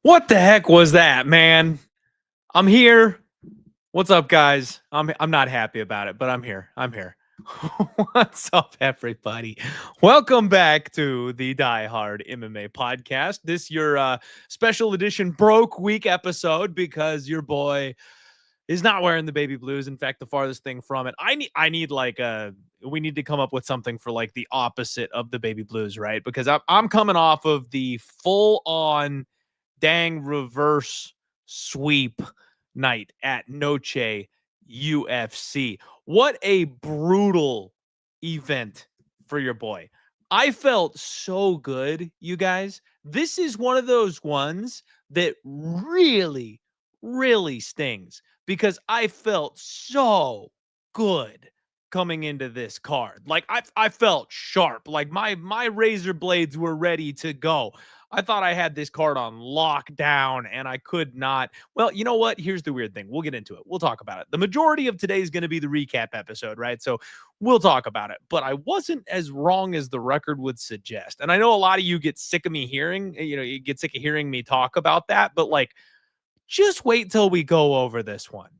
What the heck was that, man? I'm here. What's up, guys? I'm not happy about it, but I'm here. What's up, everybody? Welcome back to the Die Hard MMA podcast. This your special edition broke week episode because your boy is not wearing the baby blues. In fact, the farthest thing from it. I need like we need to come up with something for like the opposite of the baby blues, right? Because I'm coming off of the full on dang reverse sweep night at Noche UFC. What a brutal event for your boy. I felt so good, you guys. This is one of those ones that really stings because I felt so good coming into this card. Like I felt sharp. Like my razor blades were ready to go. I thought I had this card on lockdown and I could not. Well, you know what? Here's the weird thing. We'll get into it. We'll talk about it. The majority of today is going to be the recap episode, right? So we'll talk about it. But I wasn't as wrong as the record would suggest. And I know a lot of you get sick of me hearing, you get sick of hearing me talk about that. But like, just wait till we go over this one.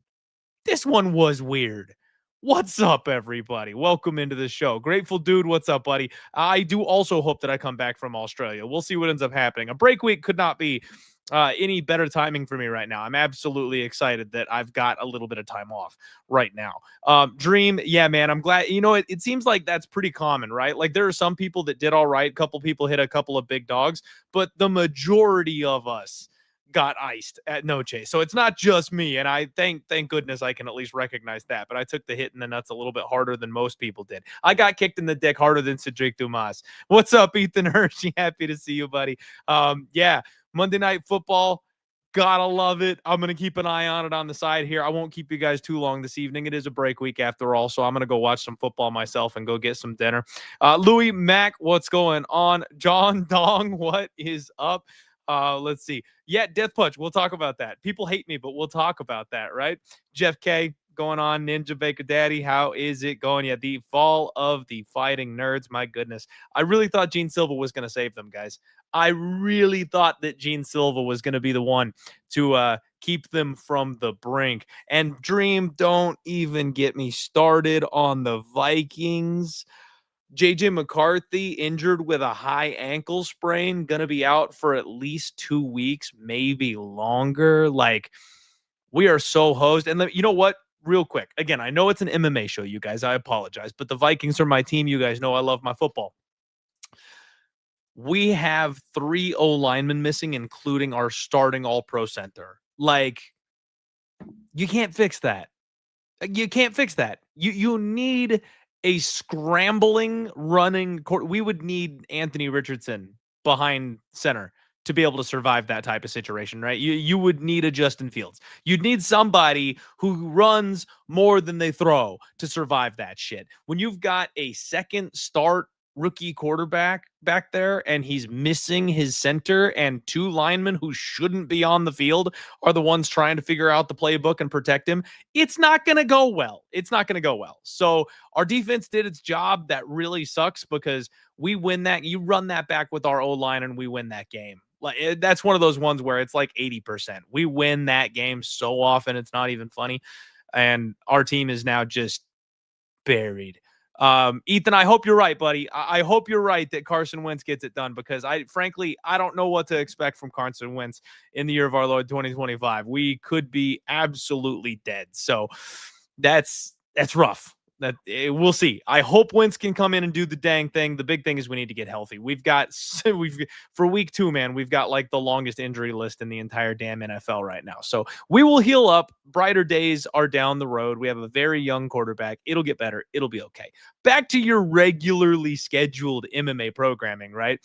This one was weird. What's up, everybody? Welcome into the show. Grateful Dude, what's up, buddy? I do also hope that I come back from Australia. We'll see what ends up happening. A break week could not be any better timing for me right now. I'm absolutely excited that I've got a little bit of time off right now. Dream, yeah, man, I'm glad. You know, it seems like that's pretty common, right? Like there are some people that did all right. A couple people hit a couple of big dogs, but the majority of us got iced at Noche. So it's not just me. And I thank goodness I can at least recognize that. But I took the hit in the nuts a little bit harder than most people did. I got kicked in the dick harder than Cedric Dumas. What's up, Ethan Hershey? Happy to see you, buddy. Yeah, Monday Night Football. Gotta love it. I'm going to keep an eye on it on the side here. I won't keep you guys too long this evening. It is a break week after all, so I'm going to go watch some football myself and go get some dinner. Louis Mack, what's going on? John Dong, what is up? Let's see. Yeah, Death Punch. We'll talk about that. People hate me, but we'll talk about that, right? Jeff K going on. Ninja Baker Daddy. How is it going? Yeah, the fall of the fighting nerds. My goodness. I really thought Gene Silva was going to save them, guys. I really thought that Gene Silva was going to be the one to keep them from the brink. And Dream, don't even get me started on the Vikings. JJ McCarthy injured with a high ankle sprain, going to be out for at least 2 weeks, maybe longer. Like, we are so hosed. And you know what? Real quick. Again, I know it's an MMA show, you guys. I apologize. But the Vikings are my team. You guys know I love my football. We have 3 O-linemen missing, including our starting all-pro center. Like, you can't fix that. You can't fix that. You need a scrambling running court. We would need Anthony Richardson behind center to be able to survive that type of situation, right? You would need a Justin Fields. You'd need somebody who runs more than they throw to survive that shit. When you've got a second start rookie quarterback back there and he's missing his center and 2 linemen who shouldn't be on the field are the ones trying to figure out the playbook and protect him, it's not going to go well. It's not going to go well. So our defense did its job. That really sucks because we win that. You run that back with our O-line and we win that game. Like, that's one of those ones where it's like 80%. We win that game so often it's not even funny. And our team is now just buried. Ethan, I hope you're right, buddy. I hope you're right that Carson Wentz gets it done because frankly, I don't know what to expect from Carson Wentz in the year of our Lord 2025. We could be absolutely dead. So that's rough. We'll see. I hope Wentz can come in and do the dang thing. The big thing is we need to get healthy. We've for week 2, man, we've got like the longest injury list in the entire damn NFL right now. So we will heal up. Brighter days are down the road. We have a very young quarterback. It'll get better. It'll be okay. Back to your regularly scheduled MMA programming, right?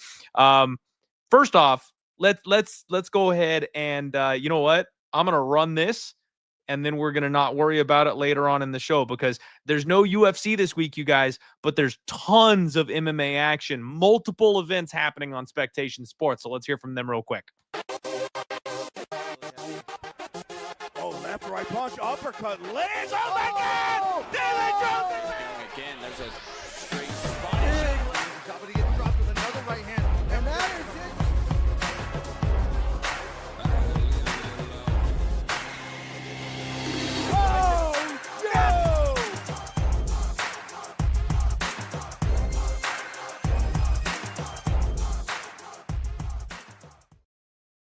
First off, let's go ahead and you know what? I'm gonna run this and then we're going to not worry about it later on in the show because there's no UFC this week, you guys, but there's tons of MMA action, multiple events happening on Spectation Sports. So let's hear from them real quick. Oh, left, right punch, uppercut, lands, oh my God! David Jones! Again, there's a straight Somebody gets dropped with another right hand, and that is it.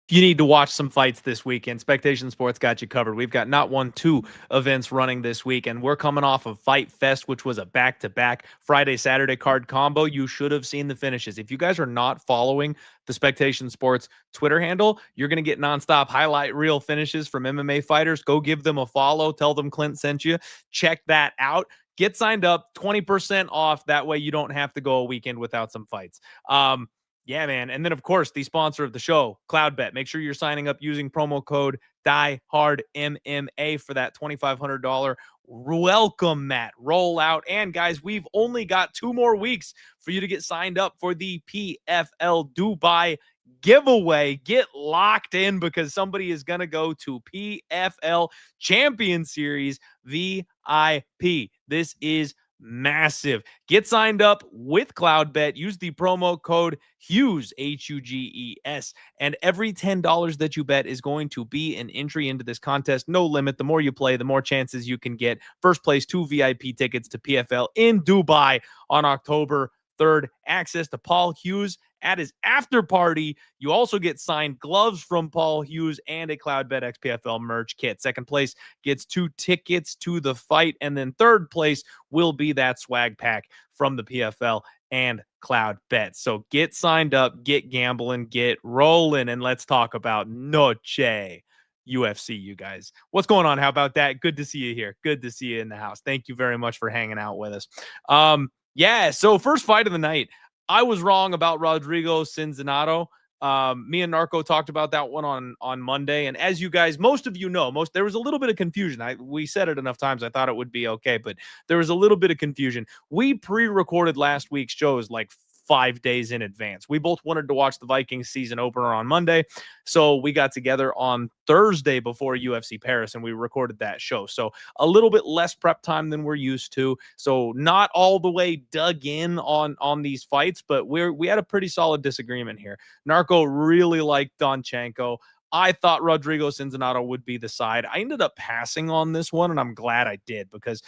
You need to watch some fights this weekend. Spectation Sports got you covered. We've got not one, two events running this week, and we're coming off of Fight Fest, which was a back-to-back Friday, Saturday card combo. You should have seen the finishes. If you guys are not following the Spectation Sports Twitter handle, you're going to get nonstop highlight reel finishes from MMA fighters. Go give them a follow. Tell them Clint sent you. Check that out. Get signed up, 20% off. That way you don't have to go a weekend without some fights. Yeah, man. And then, of course, the sponsor of the show, CloudBet. Make sure you're signing up using promo code DieHardMMA for that $2,500 welcome mat rollout. And, guys, we've only got 2 more weeks for you to get signed up for the PFL Dubai giveaway. Get locked in because somebody is going to go to PFL Champion Series VIP. This is massive. Get signed up with CloudBet. Use the promo code HUGES, HUGES, and every $10 that you bet is going to be an entry into this contest. No limit. The more you play, the more chances you can get. First place, 2 VIP tickets to PFL in Dubai on October 3rd. Access to Paul Hughes at his after party. You also get signed gloves from Paul Hughes and a CloudBet XPFL merch kit. Second place gets 2 tickets to the fight. And then third place will be that swag pack from the PFL and CloudBet. So get signed up, get gambling, get rolling, and let's talk about Noche UFC, you guys. What's going on? How about that? Good to see you here. Good to see you in the house. Thank you very much for hanging out with us. Yeah, so first fight of the night. I was wrong about Rodrigo Cinzinato. Me and Narco talked about that one on Monday. And as you guys, most of you know, there was a little bit of confusion. We said it enough times. I thought it would be okay, but there was a little bit of confusion. We pre-recorded last week's shows like 5 days in advance. We both wanted to watch the Vikings season opener on Monday. So we got together on Thursday before UFC Paris and we recorded that show. So a little bit less prep time than we're used to. So not all the way dug in on these fights, but we had a pretty solid disagreement here. Narco really liked Donchenko. I thought Rodrigo Cinzinato would be the side. I ended up passing on this one, and I'm glad I did because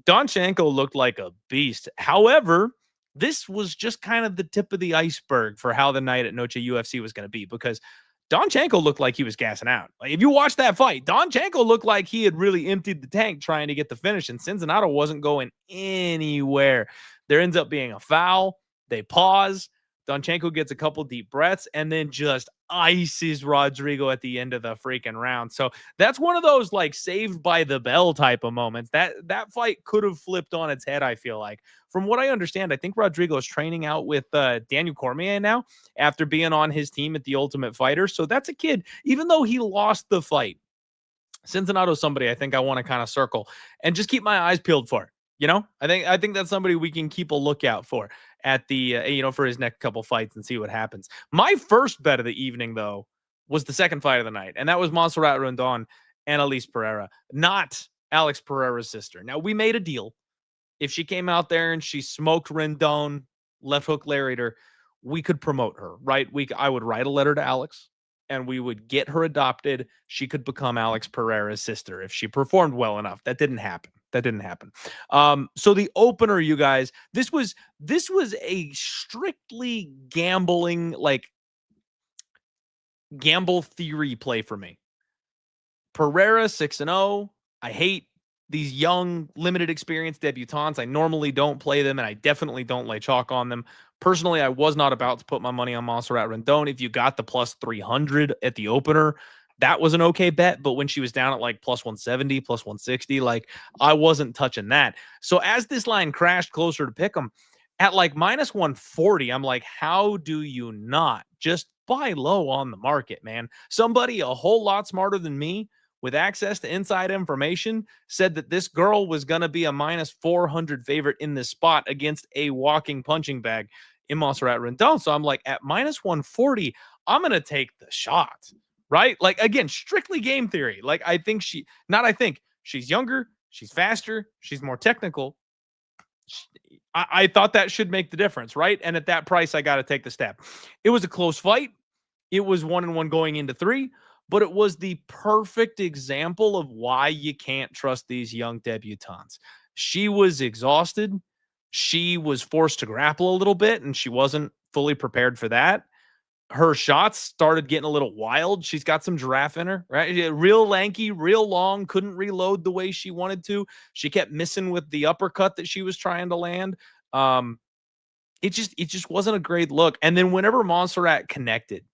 Donchenko looked like a beast. However, this was just kind of the tip of the iceberg for how the night at Noche UFC was going to be because Donchenko looked like he was gassing out. Like if you watch that fight, Donchenko looked like he had really emptied the tank trying to get the finish, and Cinzinato wasn't going anywhere. There ends up being a foul. They pause. Donchenko gets a couple deep breaths and then just ices Rodrigo at the end of the freaking round. So that's one of those like saved by the bell type of moments. That fight could have flipped on its head, I feel like. From what I understand, I think Rodrigo is training out with Daniel Cormier now after being on his team at the Ultimate Fighter. So that's a kid, even though he lost the fight, Cincinnato somebody I think I want to kind of circle and just keep my eyes peeled for. You know, I think that's somebody we can keep a lookout for at the for his next couple fights and see what happens. My first bet of the evening though was the second fight of the night, and that was Montserrat Rondon and Elise Pereira, not Alex Pereira's sister. Now we made a deal. If she came out there and she smoked Rendon, left hook lariat her, we could promote her, right? I would write a letter to Alex and we would get her adopted. She could become Alex Pereira's sister if she performed well enough. That didn't happen. So the opener, you guys, this was a strictly gambling, like gamble theory play for me. Pereira 6-0. I hate these young, limited experience debutantes. I normally don't play them, and I definitely don't lay chalk on them. Personally, I was not about to put my money on Montserrat Rendon. If you got the plus 300 at the opener, that was an okay bet. But when she was down at like plus 170, plus 160, like I wasn't touching that. So as this line crashed closer to pick 'em, at like minus 140, I'm like, how do you not just buy low on the market, man? Somebody a whole lot smarter than me with access to inside information said that this girl was going to be a minus 400 favorite in this spot against a walking punching bag in Montserrat Rendon. So I'm like, at minus 140, I'm going to take the shot, right? Like, again, strictly game theory. Like, I think she's younger, she's faster, she's more technical. I thought that should make the difference, right? And at that price, I got to take the step. It was a close fight. It was 1-1 going into 3, but it was the perfect example of why you can't trust these young debutantes. She was exhausted. She was forced to grapple a little bit, and she wasn't fully prepared for that. Her shots started getting a little wild. She's got some giraffe in her, right? Real lanky, real long, couldn't reload the way she wanted to. She kept missing with the uppercut that she was trying to land. It just wasn't a great look. And then whenever Montserrat connected,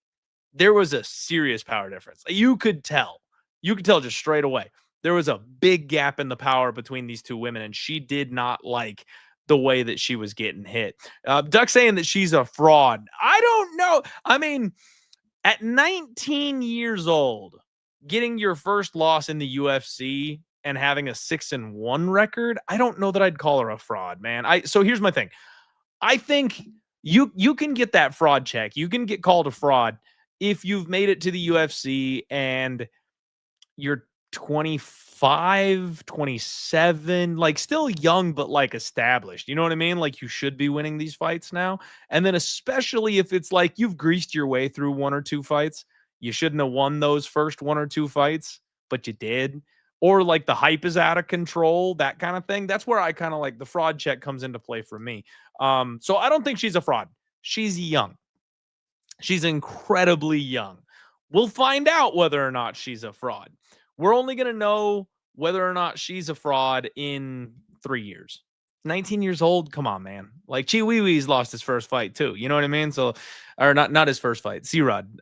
there was a serious power difference. You could tell just straight away. There was a big gap in the power between these two women, and she did not like the way that she was getting hit. Duck saying that she's a fraud. I don't know. I mean, at 19 years old, getting your first loss in the UFC and having a 6-1 record, I don't know that I'd call her a fraud, man. So here's my thing. I think you can get that fraud check. You can get called a fraud if you've made it to the UFC and you're 25, 27, like still young, but like established. You know what I mean? Like you should be winning these fights now. And then especially if it's like you've greased your way through 1 or 2 fights, you shouldn't have won those first 1 or 2 fights, but you did. Or like the hype is out of control, that kind of thing. That's where I kind of like the fraud check comes into play for me. So I don't think she's a fraud. She's young. She's incredibly young. We'll find out whether or not she's a fraud. We're only going to know whether or not she's a fraud in 3 years. 19 years old, come on, man. Like Chi Wee Wee's lost his first fight too. You know what I mean? So, or not his first fight. C-Rod.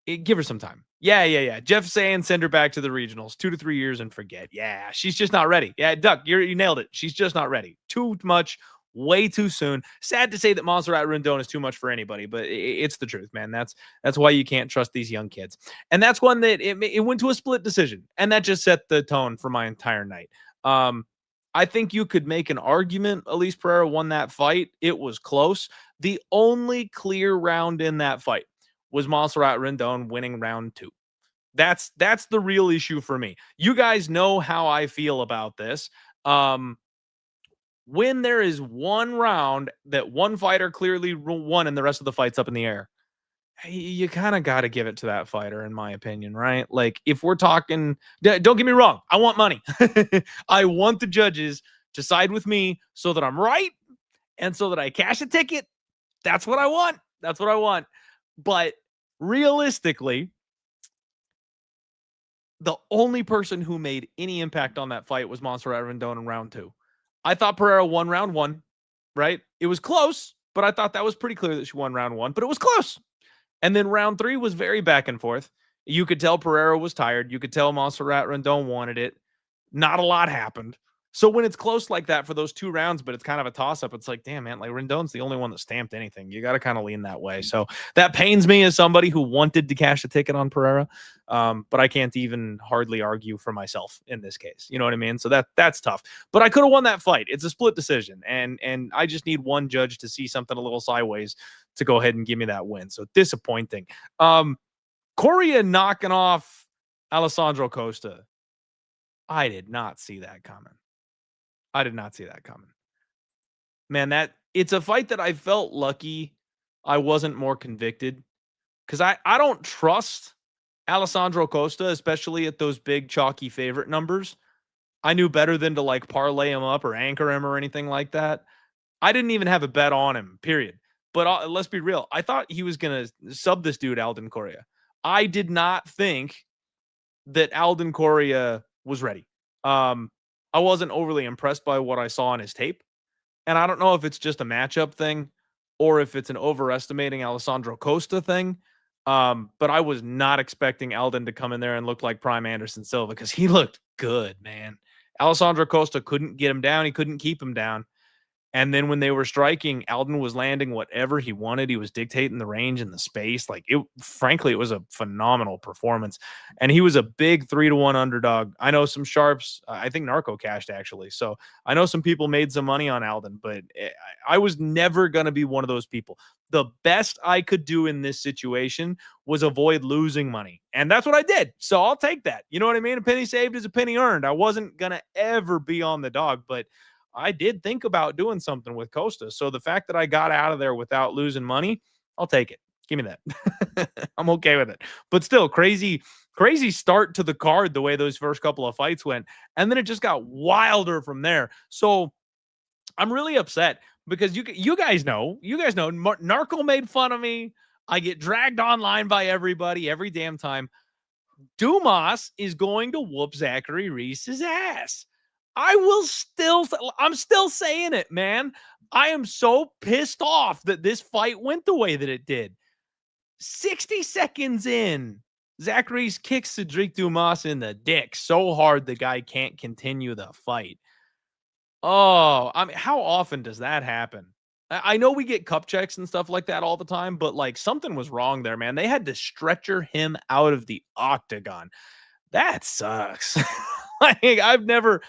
Give her some time. Yeah. Jeff saying send her back to the regionals. 2 to 3 years and forget. Yeah, she's just not ready. Yeah, Duck, you nailed it. She's just not ready. Too much. Way too soon. Sad to say that Montserrat Rendon is too much for anybody, but it's the truth, man. That's why you can't trust these young kids. And that's one that it went to a split decision, and that just set the tone for my entire night. I think you could make an argument Elise Pereira won that fight. It was close. The only clear round in that fight was Montserrat Rendon winning round 2. That's the real issue for me. You guys know how I feel about this. When there is one round that one fighter clearly won and the rest of the fight's up in the air, you kind of got to give it to that fighter, in my opinion, right? Like, if we're talking, don't get me wrong, I want money. I want the judges to side with me so that I'm right and so that I cash a ticket. That's what I want. That's what I want. But realistically, the only person who made any impact on that fight was Montserrat Rendon in round 2. I thought Pereira won round 1, right? It was close, but I thought that was pretty clear that she won round 1, but it was close. And then round 3 was very back and forth. You could tell Pereira was tired. You could tell Montserrat Rendon wanted it. Not a lot happened. So when it's close like that for those 2 rounds, but it's kind of a toss-up, it's like, damn, man, like Rendon's the only one that stamped anything. You got to kind of lean that way. So that pains me as somebody who wanted to cash a ticket on Pereira, but I can't even hardly argue for myself in this case. You know what I mean? So that's tough. But I could have won that fight. It's a split decision, and I just need one judge to see something a little sideways to go ahead and give me that win. So disappointing. Correa knocking off Alessandro Costa. I did not see that coming. Man, it's a fight that I felt lucky I wasn't more convicted, because I don't trust Alessandro Costa, especially at those big chalky favorite numbers. I knew better than to like parlay him up or anchor him or anything like that. I didn't even have a bet on him, period. But let's be real. I thought he was going to sub this dude, Alden Correa. I did not think that Alden Correa was ready. Um, I wasn't overly impressed by what I saw on his tape. And I don't know if it's just a matchup thing or if it's an overestimating Alessandro Costa thing. But I was not expecting Alden to come in there and look like prime Anderson Silva because he looked good, man. Alessandro Costa couldn't get him down. He couldn't keep him down. And then when they were striking, Alden was landing whatever he wanted. He was dictating the range and the space. Like it, frankly, it was a phenomenal performance. And he was a big 3-1 underdog. I know some sharps. I think Narco cashed actually. So I know some people made some money on Alden, but I was never going to be one of those people. The best I could do in this situation was avoid losing money. And that's what I did. So I'll take that. You know what I mean? A penny saved is a penny earned. I wasn't going to ever be on the dog, but I did think about doing something with Costa. So the fact that I got out of there without losing money, I'll take it. Give me that. I'm okay with it. But still, crazy start to the card the way those first couple of fights went. And then it just got wilder from there. So I'm really upset because you guys know, Narco made fun of me. I get dragged online by everybody every damn time. Dumas is going to whoop Zachary Reese's ass. I'm still saying it, man. I am so pissed off that this fight went the way that it did. 60 seconds in, Zach Reese kicks Cedric Dumas in the dick so hard the guy can't continue the fight. Oh, I mean, how often does that happen? I know we get cup checks and stuff like that all the time, but like something was wrong there, man. They had to stretcher him out of the octagon. That sucks. Like I've never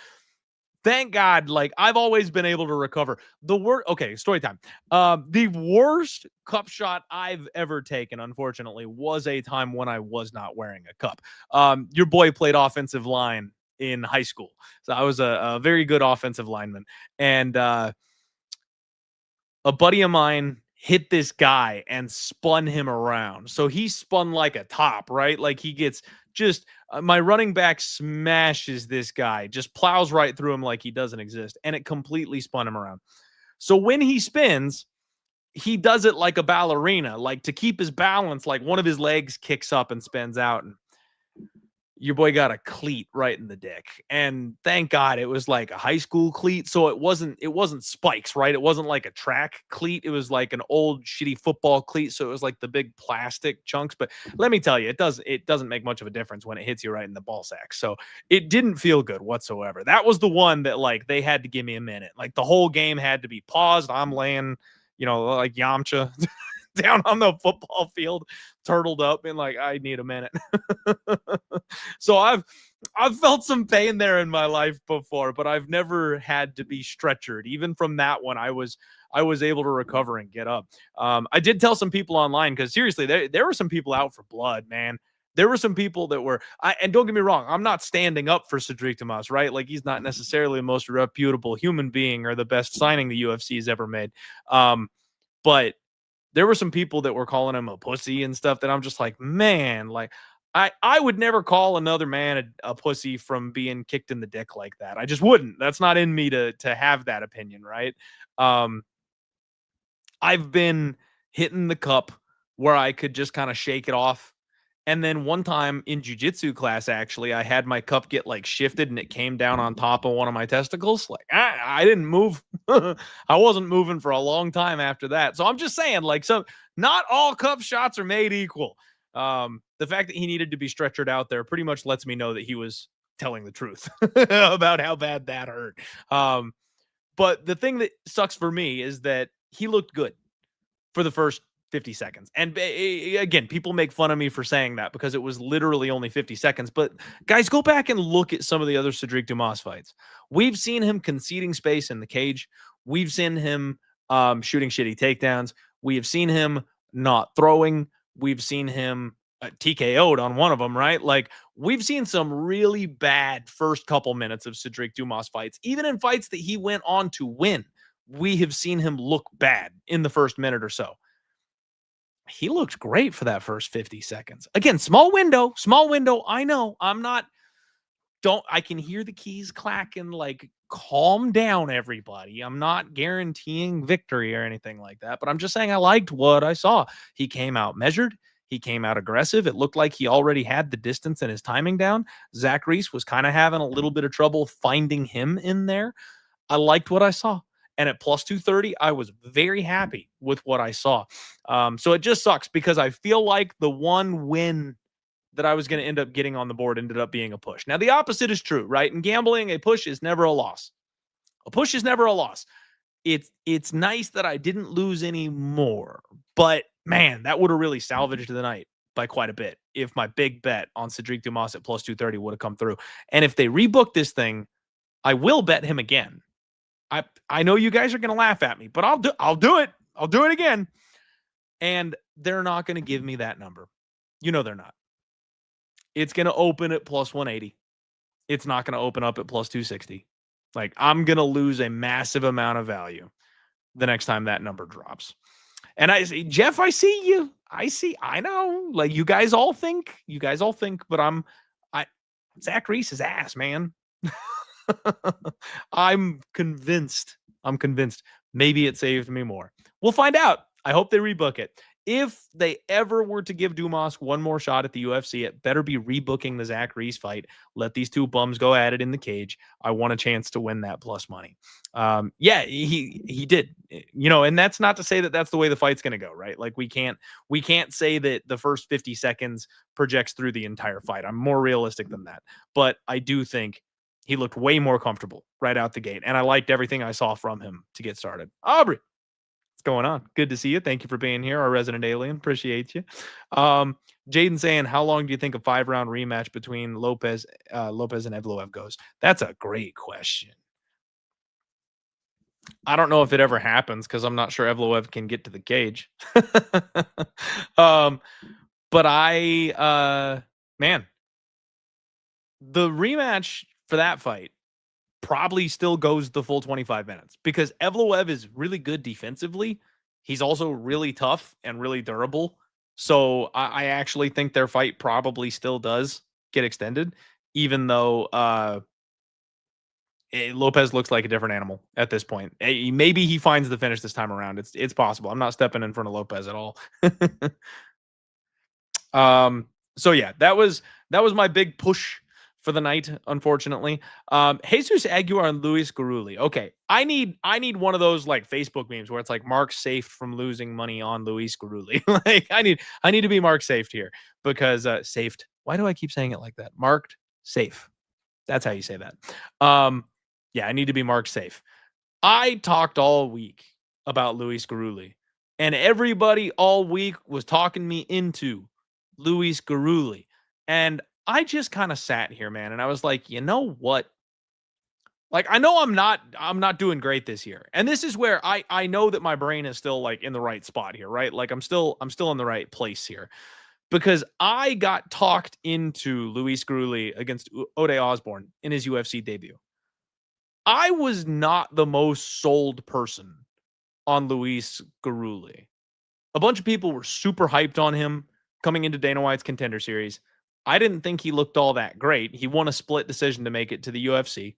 thank God, like I've always been able to recover. Okay, story time. The worst cup shot I've ever taken, unfortunately, was a time when I was not wearing a cup. Your boy played offensive line in high school, so I was a very good offensive lineman, and a buddy of mine hit this guy and spun him around. So he spun like a top, right? Like he gets just my running back smashes this guy, just plows right through him like he doesn't exist, and it completely spun him around. So when he spins, he does it like a ballerina, like to keep his balance, like one of his legs kicks up and spins out, and your boy got a cleat right in the dick. And thank God it was like a high school cleat. So it wasn't spikes, right? It wasn't like a track cleat. It was like an old shitty football cleat. So it was like the big plastic chunks. But let me tell you, it doesn't make much of a difference when it hits you right in the ball sack. So it didn't feel good whatsoever. That was the one that like they had to give me a minute. Like the whole game had to be paused. I'm laying, like Yamcha down on the football field, turtled up, and like I need a minute. So I've felt some pain there in my life before, but I've never had to be stretchered. Even from that one, I was able to recover and get up. I did tell some people online because seriously, there were some people out for blood, man. There were some people that were, and don't get me wrong, I'm not standing up for Cedric Tomas, right? Like he's not necessarily the most reputable human being or the best signing the UFC has ever made. But there were some people that were calling him a pussy and stuff that I'm just like, man, like I would never call another man a pussy from being kicked in the dick like that. I just wouldn't. That's not in me to have that opinion, right? I've been hitting the cup where I could just kind of shake it off. And then one time in jujitsu class, actually, I had my cup get like shifted and it came down on top of one of my testicles. Like I didn't move. I wasn't moving for a long time after that. So I'm just saying, like, so not all cup shots are made equal. The fact that he needed to be stretchered out there pretty much lets me know that he was telling the truth about how bad that hurt. But the thing that sucks for me is that he looked good for the first 50 seconds. And again, people make fun of me for saying that because it was literally only 50 seconds. But guys, go back and look at some of the other Cedric Dumas fights. We've seen him conceding space in the cage. We've seen him shooting shitty takedowns. We have seen him not throwing. We've seen him TKO'd on one of them, right? Like we've seen some really bad first couple minutes of Cedric Dumas fights. Even in fights that he went on to win, we have seen him look bad in the first minute or so. He looked great for that first 50 seconds. Again, small window. I know. I can hear the keys clacking, like calm down, everybody. I'm not guaranteeing victory or anything like that, but I'm just saying I liked what I saw. He came out measured. He came out aggressive. It looked like he already had the distance and his timing down. Zach Reese was kind of having a little bit of trouble finding him in there. I liked what I saw. And at plus 230, I was very happy with what I saw. So it just sucks because I feel like the one win that I was going to end up getting on the board ended up being a push. Now, the opposite is true, right? In gambling, a push is never a loss. A push is never a loss. It's nice that I didn't lose any more, but man, that would have really salvaged the night by quite a bit if my big bet on Cedric Dumas at plus 230 would have come through. And if they rebook this thing, I will bet him again. I know you guys are going to laugh at me, but I'll do it. I'll do it again. And they're not going to give me that number. You know they're not. It's going to open at plus 180. It's not going to open up at plus 260. Like, I'm going to lose a massive amount of value the next time that number drops. And I say, Jeff, I see you. I know. Like, you guys all think, but Zach Reese's ass, man. I'm convinced. Maybe it saved me more. We'll find out. I hope they rebook it. If they ever were to give Dumas one more shot at the UFC, it better be rebooking the Zach Reese fight. Let these two bums go at it in the cage. I want a chance to win that plus money. Yeah, he did. And that's not to say that that's the way the fight's going to go, right? Like we can't say that the first 50 seconds projects through the entire fight. I'm more realistic than that. But I do think he looked way more comfortable right out the gate, and I liked everything I saw from him to get started. Aubrey, what's going on? Good to see you. Thank you for being here, our resident alien. Appreciate you. Jaden saying, how long do you think a 5-round rematch between Lopez and Evloev goes? That's a great question. I don't know if it ever happens because I'm not sure Evloev can get to the cage. But man, the rematch for that fight probably still goes the full 25 minutes because Evloev is really good defensively. He's also really tough and really durable. So I actually think their fight probably still does get extended, even though Lopez looks like a different animal at this point. Maybe he finds the finish this time around. It's possible. I'm not stepping in front of Lopez at all. So yeah, that was my big push for the night, unfortunately. Jesus Aguilar and Luis Garuli. Okay, I need one of those like Facebook memes where it's like Mark safe from losing money on Luis Garuli. Like I need to be Mark saved here because saved. Why do I keep saying it like that? Marked safe. That's how you say that. Yeah, I need to be marked safe. I talked all week about Luis Garuli, and everybody all week was talking me into Luis Garuli. And I just kind of sat here, man, and I was like, you know what? Like, I know I'm not doing great this year. And this is where I know that my brain is still like in the right spot here, right? Like I'm still in the right place here. Because I got talked into Luis Garuli against Ode Osborne in his UFC debut. I was not the most sold person on Luis Garuli. A bunch of people were super hyped on him coming into Dana White's Contender Series. I didn't think he looked all that great. He won a split decision to make it to the UFC.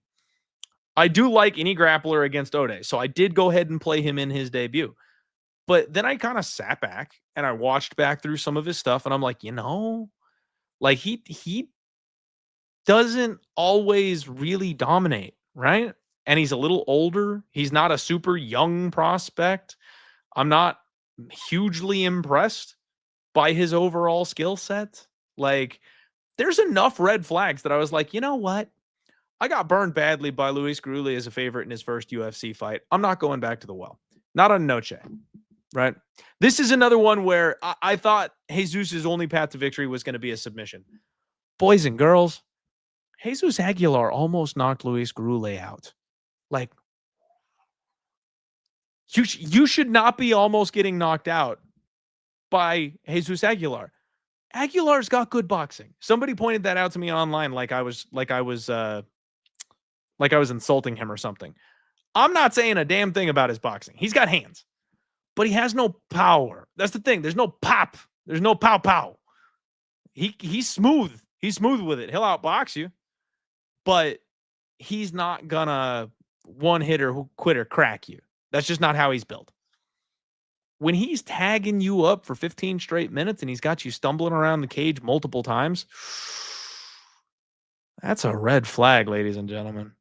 I do like any grappler against Ode, so I did go ahead and play him in his debut. But then I kind of sat back and I watched back through some of his stuff, and I'm like, like he doesn't always really dominate, right? And he's a little older. He's not a super young prospect. I'm not hugely impressed by his overall skill set. Like, there's enough red flags that I was like, you know what? I got burned badly by Luis Garuli as a favorite in his first UFC fight. I'm not going back to the well. Not on Noche, right? This is another one where I thought Jesus' only path to victory was going to be a submission. Boys and girls, Jesus Aguilar almost knocked Luis Garuli out. Like, you should not be almost getting knocked out by Jesus Aguilar. Aguilar's got good boxing. Somebody pointed that out to me online like I was insulting him or something. I'm not saying a damn thing about his boxing. He's got hands, but he has no power. That's the thing. There's no pop. There's no pow. He's smooth. He's smooth with it. He'll outbox you, but he's not gonna one hitter quitter crack you. That's just not how he's built. when he's tagging you up for 15 straight minutes and he's got you stumbling around the cage multiple times, that's a red flag, ladies and gentlemen.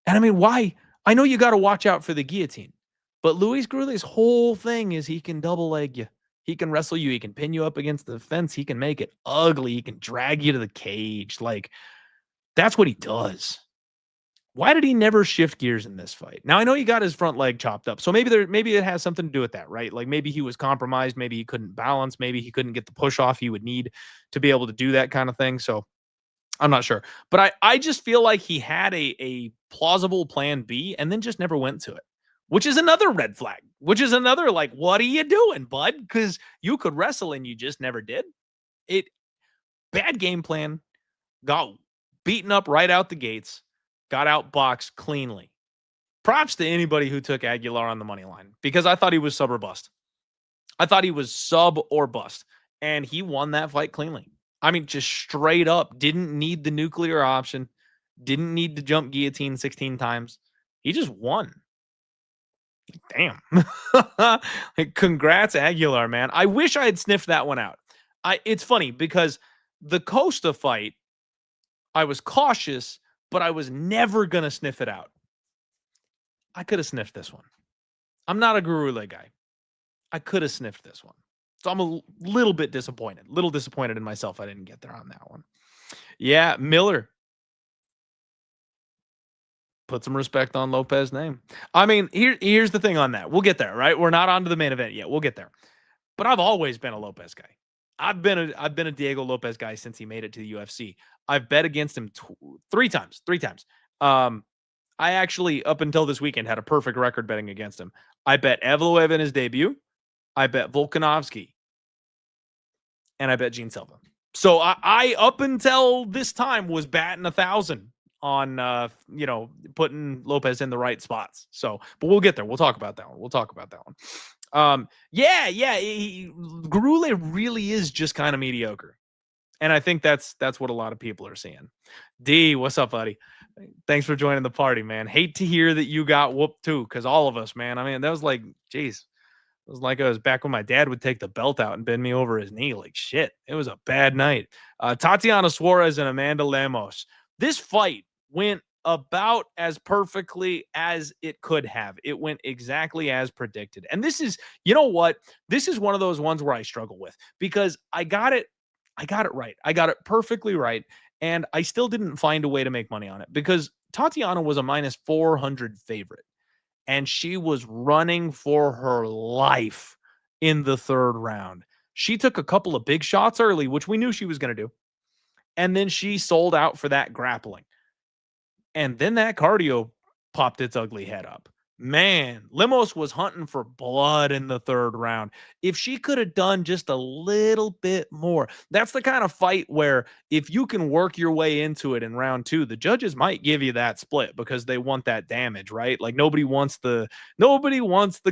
And I mean, why? I know you got to watch out for the guillotine, but Luis Grule's whole thing is he can double leg you. He can wrestle you. He can pin you up against the fence. He can make it ugly. He can drag you to the cage. Like, that's what he does. Why did he never shift gears in this fight? Now I know he got his front leg chopped up, so maybe it has something to do with that, right? Like maybe he was compromised, maybe he couldn't balance, maybe he couldn't get the push off he would need to be able to do that kind of thing. So I'm not sure, but I just feel like he had a plausible plan B and then just never went to it, which is another red flag. Which is another like, what are you doing, bud? Because you could wrestle and you just never did. It bad game plan. Got beaten up right out the gates. Got outboxed cleanly. Props to anybody who took Aguilar on the money line because I thought he was sub or bust. I thought he was sub or bust, and he won that fight cleanly. I mean, just straight up, didn't need the nuclear option, didn't need to jump guillotine 16 times. He just won. Damn. Congrats, Aguilar, man. I wish I had sniffed that one out. It's funny because the Costa fight, I was cautious, but I was never going to sniff it out. I could have sniffed this one. I'm not a Gurule guy. I could have sniffed this one. So I'm a little bit disappointed. Little disappointed in myself I didn't get there on that one. Yeah, Miller. Put some respect on Lopez's name. I mean, here's the thing on that. We'll get there, right? We're not on to the main event yet. We'll get there. But I've always been a Lopez guy. I've been a Diego Lopez guy since he made it to the UFC. I've bet against him three times. I actually, up until this weekend, had a perfect record betting against him. I bet Evloev in his debut. I bet Volkanovski. And I bet Gene Silva. So I up until this time, was batting 1,000 on, putting Lopez in the right spots. So, but we'll get there. We'll talk about that one. Gurule really is just kind of mediocre. And I think that's what a lot of people are seeing. D, what's up, buddy? Thanks for joining the party, man. Hate to hear that you got whooped too, because all of us, man. I mean, that was like, geez. It was like I was back when my dad would take the belt out and bend me over his knee. Like, shit. It was a bad night. Tatiana Suarez and Amanda Lemos. This fight went about as perfectly as it could have. It went exactly as predicted. And this is, you know what? This is one of those ones where I struggle with because I got it right. I got it perfectly right. And I still didn't find a way to make money on it because Tatiana was a minus 400 favorite. And she was running for her life in the third round. She took a couple of big shots early, which we knew she was going to do. And then she sold out for that grappling. And then that cardio popped its ugly head up. Man, Lemos was hunting for blood in the third round. If she could have done just a little bit more, that's the kind of fight where if you can work your way into it in round two, the judges might give you that split because they want that damage, right? Like nobody wants the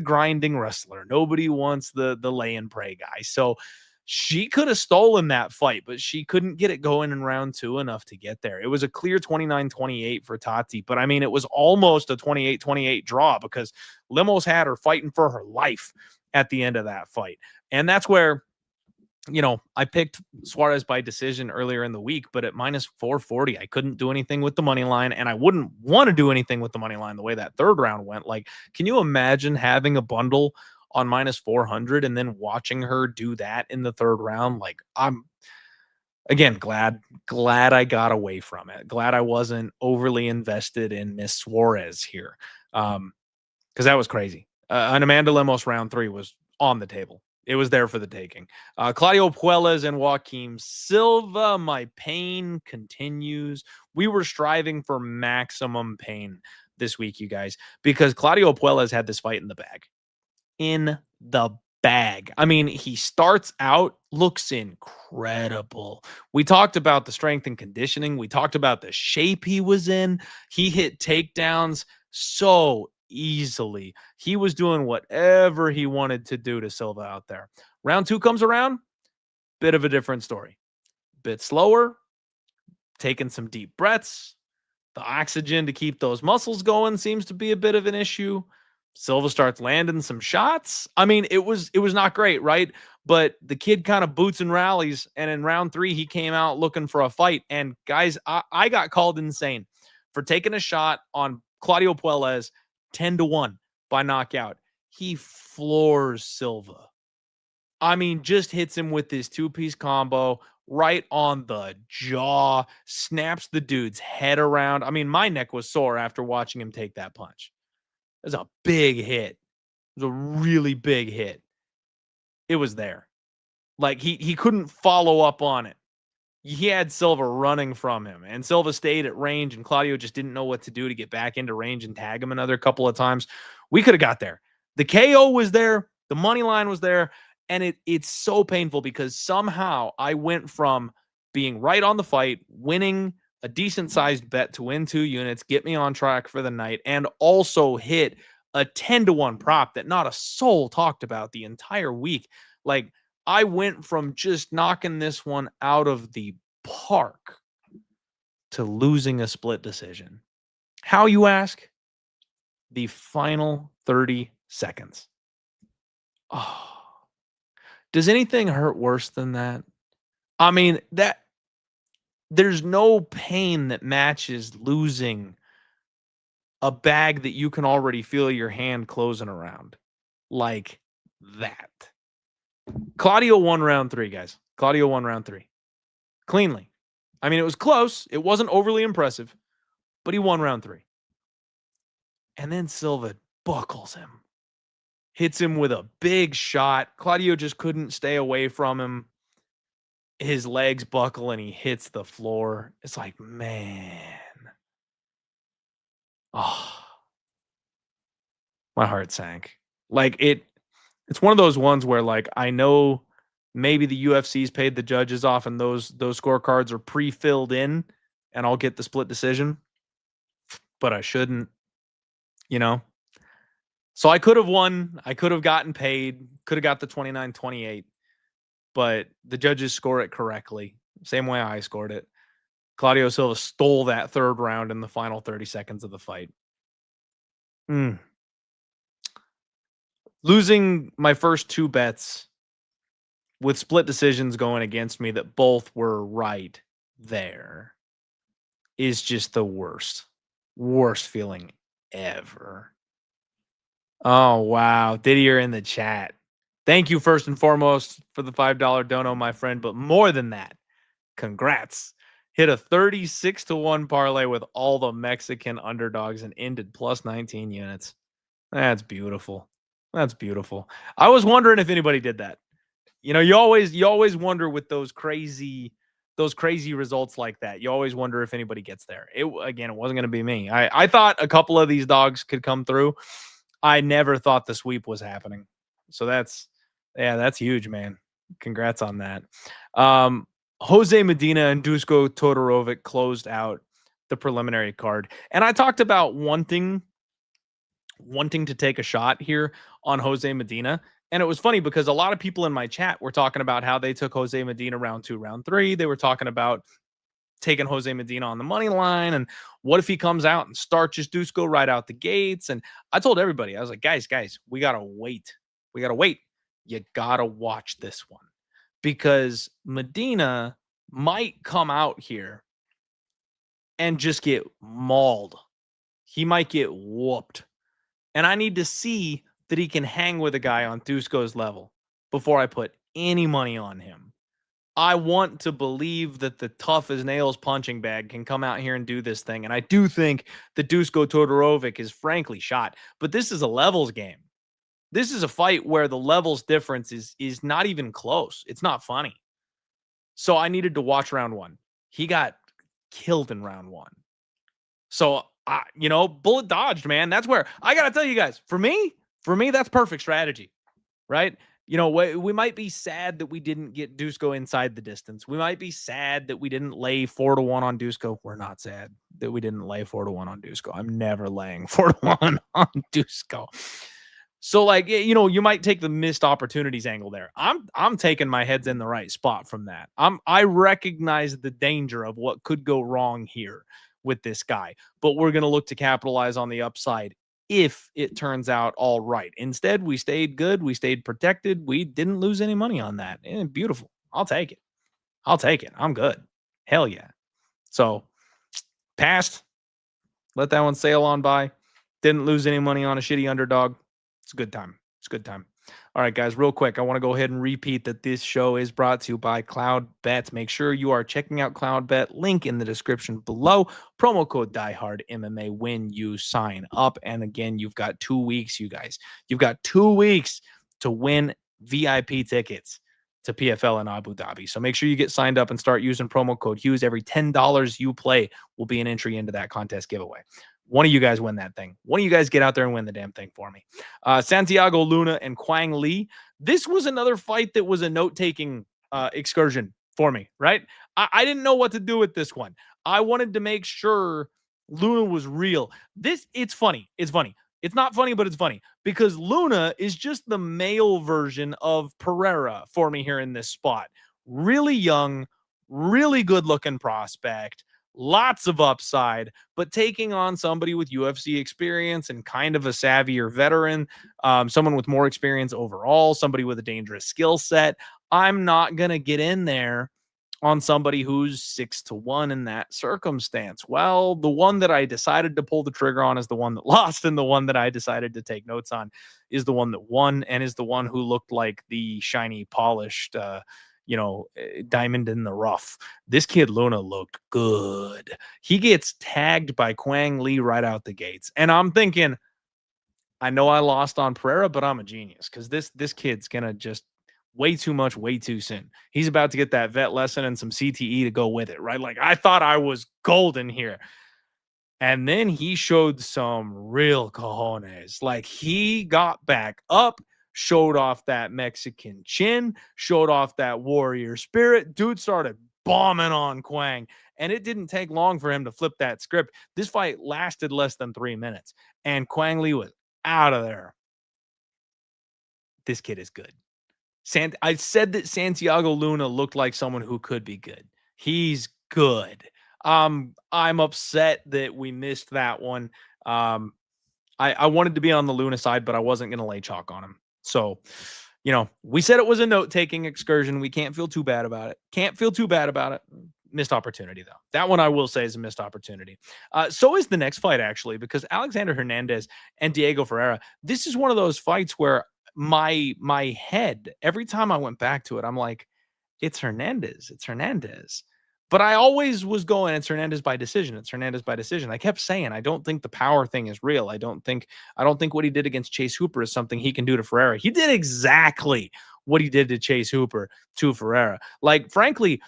grinding wrestler. Nobody wants the lay and pray guy. So she could have stolen that fight, but she couldn't get it going in round two enough to get there. It was a clear 29-28 for Tati, but I mean, it was almost a 28-28 draw because Lemos had her fighting for her life at the end of that fight. And that's where, I picked Suarez by decision earlier in the week, but at minus 440, I couldn't do anything with the money line, and I wouldn't want to do anything with the money line the way that third round went. Like, can you imagine having a bundle on minus 400 and then watching her do that in the third round? Like, I'm again glad I got away from it. Glad I wasn't overly invested in Miss Suarez here. Because that was crazy. An Amanda Lemos round 3 was on the table. It was there for the taking. Claudio Puelles and Joaquim Silva. My pain continues. We were striving for maximum pain this week, you guys, because Claudio Puelles had this fight in the bag. I mean, he starts out, looks incredible. We talked about the strength and conditioning. We talked about the shape he was in. He hit takedowns so easily. He was doing whatever he wanted to do to Silva out there. Round 2 comes around, bit of a different story. Bit slower, taking some deep breaths. The oxygen to keep those muscles going seems to be a bit of an issue. Silva starts landing some shots. I mean, it was not great, right? But the kid kind of boots and rallies, and in round 3, he came out looking for a fight. And guys, I got called insane for taking a shot on Claudio Puelles 10-1 by knockout. He floors Silva. I mean, just hits him with this 2-piece combo right on the jaw, snaps the dude's head around. I mean, my neck was sore after watching him take that punch. It was a big hit. It was a really big hit. It was there. Like he couldn't follow up on it. He had Silva running from him, and Silva stayed at range, and Claudio just didn't know what to do to get back into range and tag him another couple of times. We could have got there. The KO was there. The money line was there. And it's so painful because somehow I went from being right on the fight, winning a decent-sized bet to win 2 units, get me on track for the night, and also hit a 10-1 prop that not a soul talked about the entire week. Like, I went from just knocking this one out of the park to losing a split decision. How, you ask? The final 30 seconds. Oh. Does anything hurt worse than that? I mean, there's no pain that matches losing a bag that you can already feel your hand closing around like that. Claudio won round 3, guys. Claudio won round 3 cleanly. I mean, it was close. It wasn't overly impressive, but he won round 3. And then Silva buckles him. Hits him with a big shot. Claudio just couldn't stay away from him. His legs buckle and he hits the floor. It's like, man. Oh, my heart sank. Like it's one of those ones where like I know maybe the UFC's paid the judges off and those scorecards are pre-filled in and I'll get the split decision. But I shouldn't, you know. So I could have won. I could have gotten paid. Could have got the 29-28. But the judges score it correctly. Same way I scored it. Claudio Silva stole that 3rd round in the final 30 seconds of the fight. Losing my first 2 bets with split decisions going against me that both were right there is just the worst feeling ever. Oh, wow. Didier in the chat. Thank you first and foremost for the $5 dono, my friend. But more than that, congrats. Hit a 36-1 parlay with all the Mexican underdogs and ended plus 19 units. That's beautiful. That's beautiful. I was wondering if anybody did that. You know, you always wonder with those crazy results like that. You always wonder if anybody gets there. It wasn't going to be me. I thought a couple of these dogs could come through. I never thought the sweep was happening. So that's huge, man. Congrats on that. Jose Medina and Dusko Todorovic closed out the preliminary card. And I talked about wanting to take a shot here on Jose Medina. And it was funny because a lot of people in my chat were talking about how they took Jose Medina round 2, round 3. They were talking about taking Jose Medina on the money line. And what if he comes out and starches Dusko right out the gates? And I told everybody, I was like, guys, we got to wait. We got to wait. You got to watch this one because Medina might come out here and just get mauled. He might get whooped. And I need to see that he can hang with a guy on Dusko's level before I put any money on him. I want to believe that the tough as nails punching bag can come out here and do this thing. And I do think that Dusko Todorovic is frankly shot. But this is a levels game. This is a fight where the levels difference is not even close. It's not funny. So I needed to watch round 1. He got killed in round 1. So, bullet dodged, man. That's where I got to tell you guys, for me, that's perfect strategy, right? You know, we might be sad that we didn't get Dusko inside the distance. We might be sad that we didn't lay 4-1 on Dusko. We're not sad that we didn't lay 4-1 on Dusko. I'm never laying 4-1 on Dusko. So, like, you know, you might take the missed opportunities angle there. I'm taking my head's in the right spot from that. I recognize the danger of what could go wrong here with this guy, but we're going to look to capitalize on the upside if it turns out all right. Instead, we stayed good. We stayed protected. We didn't lose any money on that. Beautiful. I'll take it. I'll take it. I'm good. Hell yeah. So passed. Let that one sail on by. Didn't lose any money on a shitty underdog. It's a good time. It's a good time. All right, guys, real quick, I want to go ahead and repeat that this show is brought to you by Cloud Bets. Make sure you are checking out Cloud Bet. Link in the description below. Promo code DieHardMMA when you sign up. And again, you've got 2 weeks, you guys. You've got 2 weeks to win VIP tickets to PFL in Abu Dhabi. So make sure you get signed up and start using promo code Hughes. Every $10 you play will be an entry into that contest giveaway. One of you guys win that thing. One of you guys get out there and win the damn thing for me. Santiago Luna and Quang Lee. This was another fight that was a note-taking excursion for me, right? I didn't know what to do with this one. I wanted to make sure Luna was real. It's funny. It's funny. It's not funny, but it's funny because Luna is just the male version of Pereira for me here in this spot. Really young, really good-looking prospect. Lots of upside, but taking on somebody with UFC experience and kind of a savvier veteran, someone with more experience overall, somebody with a dangerous skill set. I'm not going to get in there on somebody who's 6-1 in that circumstance. Well, the one that I decided to pull the trigger on is the one that lost, and the one that I decided to take notes on is the one that won and is the one who looked like the shiny, polished, diamond in the rough. This kid Luna looked good. He gets tagged by Quang Lee right out the gates. And I'm thinking, I know I lost on Pereira, but I'm a genius because this kid's gonna just way too much, way too soon. He's about to get that vet lesson and some CTE to go with it, right? Like I thought I was golden here. And then he showed some real cojones. Like he got back up, showed off that Mexican chin, showed off that warrior spirit. Dude started bombing on Quang, and it didn't take long for him to flip that script. This fight lasted less than 3 minutes, and Quang Lee was out of there. This kid is good. I said that Santiago Luna looked like someone who could be good. He's good. I'm upset that we missed that one. I wanted to be on the Luna side, but I wasn't going to lay chalk on him. So, we said it was a note-taking excursion. We can't feel too bad about it. Missed opportunity, though. That one I will say is a missed opportunity. So is the next fight, actually, because Alexander Hernandez and Diego Ferreira, this is one of those fights where my head, every time I went back to it, I'm like, it's Hernandez. But I always was going, it's Hernandez by decision. I kept saying, I don't think the power thing is real. I don't think what he did against Chase Hooper is something he can do to Ferreira. He did exactly what he did to Chase Hooper to Ferreira. Like, frankly,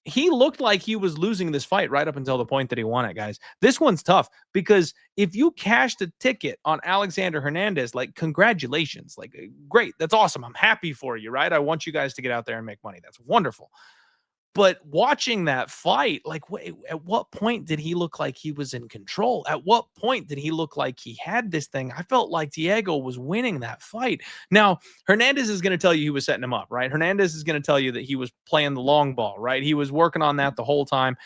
he looked like he was losing this fight right up until the point that he won it, guys. This one's tough because if you cashed a ticket on Alexander Hernandez, like, congratulations. Like, great. That's awesome. I'm happy for you, right? I want you guys to get out there and make money. That's wonderful. But watching that fight, like, at what point did he look like he was in control? At what point did he look like he had this thing? I felt like Diego was winning that fight. Now, Hernandez is going to tell you he was setting him up, right? Hernandez is going to tell you that he was playing the long ball, right? He was working on that the whole time,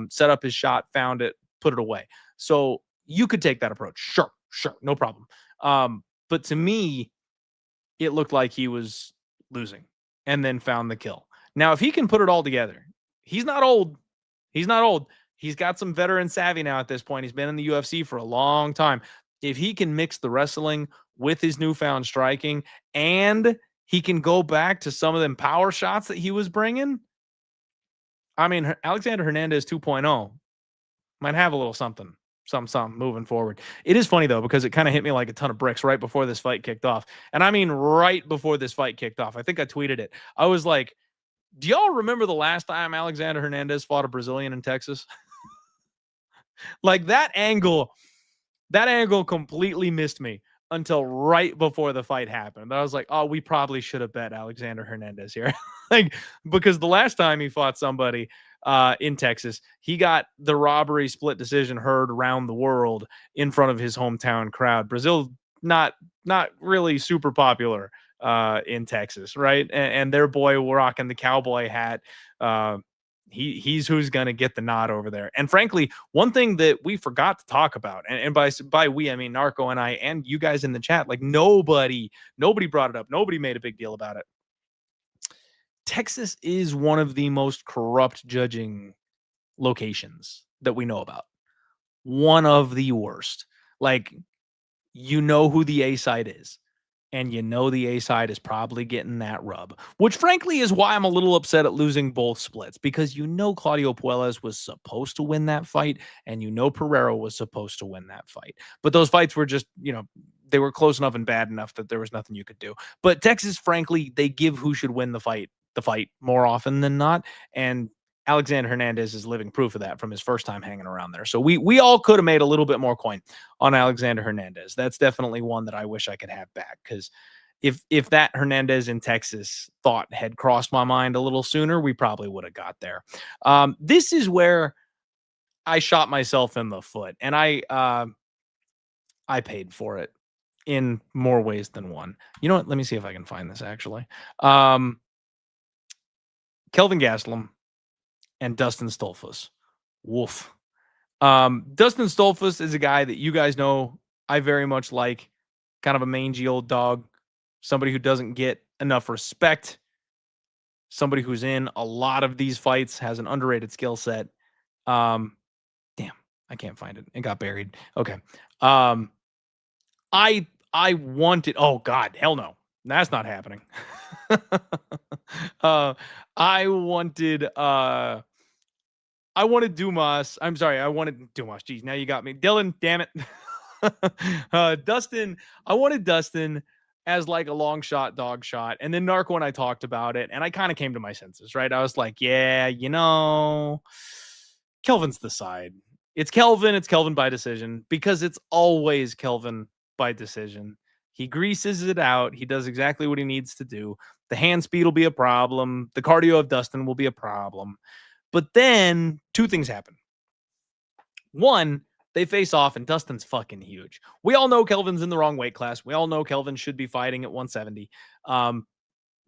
set up his shot, found it, put it away. So you could take that approach. Sure, no problem. But to me, it looked like he was losing and then found the kill. Now, if he can put it all together, he's not old. He's got some veteran savvy now at this point. He's been in the UFC for a long time. If he can mix the wrestling with his newfound striking and he can go back to some of them power shots that he was bringing, I mean, Alexander Hernandez 2.0 might have a little something moving forward. It is funny, though, because it kind of hit me like a ton of bricks right before this fight kicked off. And I mean, right before this fight kicked off. I think I tweeted it. I was like, do y'all remember the last time Alexander Hernandez fought a Brazilian in Texas? Like that angle completely missed me until right before the fight happened. I was like, oh, we probably should have bet Alexander Hernandez here. Like, because the last time he fought somebody in Texas, he got the robbery split decision heard around the world in front of his hometown crowd. Brazil, not really super popular in Texas, right? And their boy rocking the cowboy hat. He's who's going to get the nod over there. And frankly, one thing that we forgot to talk about, and by we I mean Narco and I and you guys in the chat, like nobody brought it up, nobody made a big deal about it. Texas is one of the most corrupt judging locations that we know about. One of the worst. Like, you know who the A side is, and you know the A side is probably getting that rub, which frankly is why I'm a little upset at losing both splits, because you know Claudio Puelles was supposed to win that fight, and you know Pereira was supposed to win that fight. But those fights were just, they were close enough and bad enough that there was nothing you could do. But Texas, frankly, they give who should win the fight more often than not. And Alexander Hernandez is living proof of that from his first time hanging around there. So we all could have made a little bit more coin on Alexander Hernandez. That's definitely one that I wish I could have back, because if that Hernandez in Texas thought had crossed my mind a little sooner, we probably would have got there. This is where I shot myself in the foot, and I paid for it in more ways than one. You know what? Let me see if I can find this actually. Kelvin Gastelum and Dustin Stolfus. Woof. Dustin Stolfus is a guy that you guys know I very much like. Kind of a mangy old dog. Somebody who doesn't get enough respect. Somebody who's in a lot of these fights, has an underrated skill set. Damn, I can't find it. It got buried. Okay. I wanted, oh God, hell no. That's not happening. I wanted Dumas. I'm sorry, I wanted Dumas. Geez, now you got me. Dylan, damn it. Dustin, I wanted Dustin as like a long shot, dog shot. And then Narco and I talked about it, and I kind of came to my senses, right? I was like, yeah, Kelvin's the side. It's Kelvin by decision, because it's always Kelvin by decision. He greases it out. He does exactly what he needs to do. The hand speed will be a problem. The cardio of Dustin will be a problem. But then two things happen. One, they face off, and Dustin's fucking huge. We all know Kelvin's in the wrong weight class. We all know Kelvin should be fighting at 170.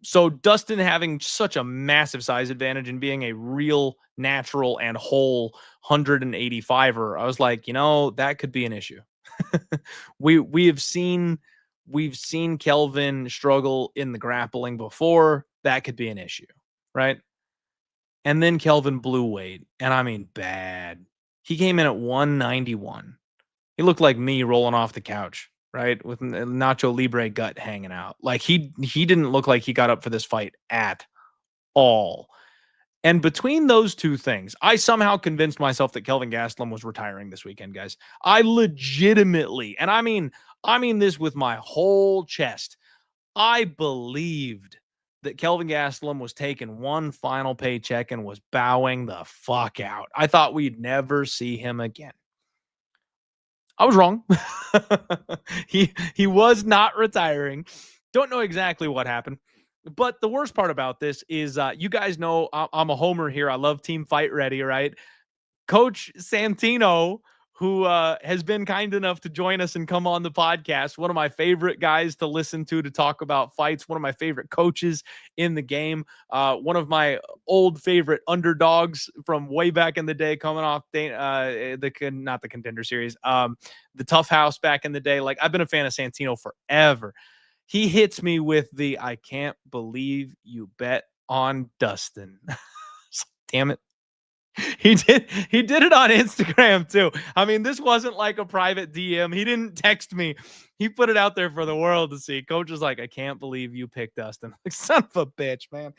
So Dustin having such a massive size advantage and being a real natural and whole 185er, I was like, that could be an issue. We've seen Kelvin struggle in the grappling before. That could be an issue, right? And then Kelvin blew weight, and I mean bad. He came in at 191. He looked like me rolling off the couch, right? With Nacho Libre gut hanging out. Like he didn't look like he got up for this fight at all. And between those two things, I somehow convinced myself that Kelvin Gastelum was retiring this weekend, guys. I legitimately, and I mean this with my whole chest, I believed that Kelvin Gastelum was taking one final paycheck and was bowing the fuck out. I thought we'd never see him again. I was wrong. He was not retiring. Don't know exactly what happened. But the worst part about this is you guys know I'm a homer here. I love Team Fight Ready, right? Coach Santino, who has been kind enough to join us and come on the podcast. One of my favorite guys to listen to talk about fights. One of my favorite coaches in the game. One of my old favorite underdogs from way back in the day, coming off not the Contender Series, the Tough House back in the day. Like, I've been a fan of Santino forever. He hits me with the, I can't believe you bet on Dustin. Damn it. He did it on Instagram too. I mean, this wasn't like a private DM. He didn't text me. He put it out there for the world to see. Coach was like, I can't believe you picked Dustin. Like, son of a bitch, man.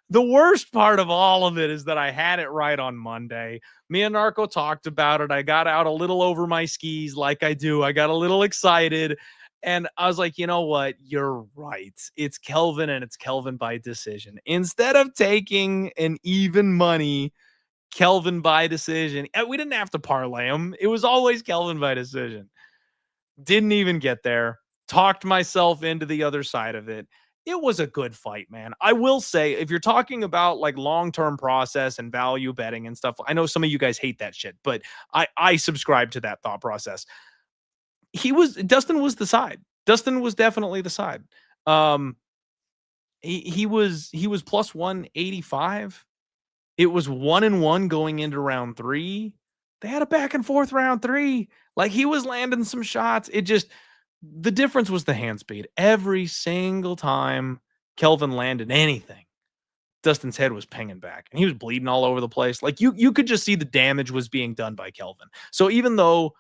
The worst part of all of it is that I had it right on Monday. Me and Narco talked about it. I got out a little over my skis like I do. I got a little excited. And I was like, you know what? You're right. It's Kelvin, and it's Kelvin by decision. Instead of taking an even money Kelvin by decision, we didn't have to parlay him. It was always Kelvin by decision. Didn't even get there. Talked myself into the other side of it. It was a good fight, man. I will say, if you're talking about like long-term process and value betting and stuff, I know some of you guys hate that shit, but I subscribe to that thought process. Dustin was the side. Dustin was definitely the side. He was plus 185. It was 1-1 going into round 3. They had a back and forth round 3. Like, he was landing some shots. The difference was the hand speed. Every single time Kelvin landed anything, Dustin's head was pinging back and he was bleeding all over the place. Like, you could just see the damage was being done by Kelvin. So even though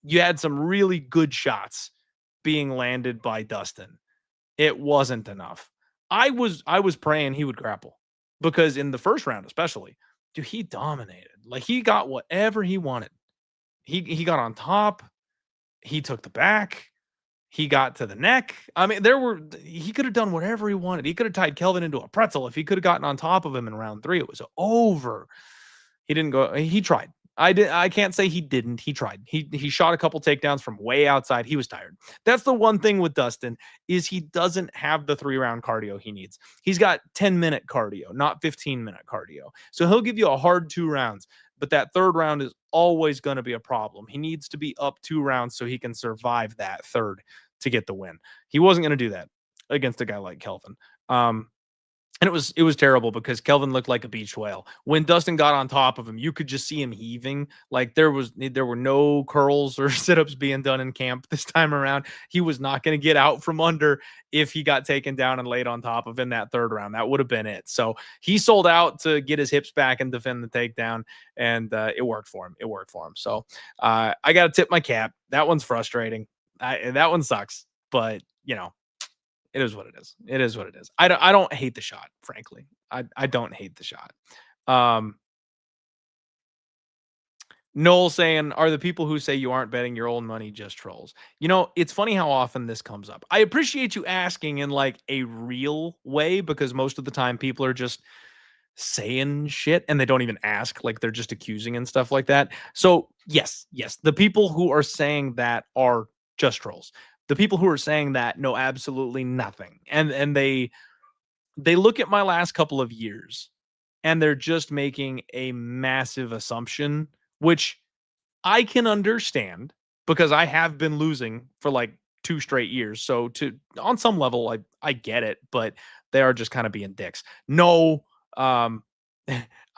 you had some really good shots being landed by Dustin, it wasn't enough. I was praying he would grapple, because in the first round especially, dude, he dominated. Like, he got whatever he wanted. He got on top, he took the back, he got to the neck. I mean, he could have done whatever he wanted. He could have tied Kelvin into a pretzel. If he could have gotten on top of him in round 3, it was over. He didn't go. He tried. I can't say he didn't. He tried. He shot a couple takedowns from way outside. He was tired. That's the one thing with Dustin, is he doesn't have the 3-round cardio he needs. He's got 10-minute cardio, not 15-minute cardio. So he'll give you a hard 2 rounds, but that third round is always going to be a problem. He needs to be up 2 rounds so he can survive that third to get the win. He wasn't going to do that against a guy like Kelvin. And it was terrible because Kelvin looked like a beached whale. When Dustin got on top of him, you could just see him heaving. Like, there were no curls or sit-ups being done in camp this time around. He was not going to get out from under if he got taken down and laid on top of in that third round. That would have been it. So he sold out to get his hips back and defend the takedown, and it worked for him. It worked for him. So I got to tip my cap. That one's frustrating. That one sucks, but it is what it is. It is what it is. I don't hate the shot, frankly. I don't hate the shot. Noel saying, are the people who say you aren't betting your own money just trolls? It's funny how often this comes up. I appreciate you asking in like a real way, because most of the time people are just saying shit and they don't even ask. Like, they're just accusing and stuff like that. So yes, the people who are saying that are just trolls. The people who are saying that know absolutely nothing. And they look at my last couple of years and they're just making a massive assumption, which I can understand, because I have been losing for like 2 straight years. So on some level, I get it, but they are just kind of being dicks. No,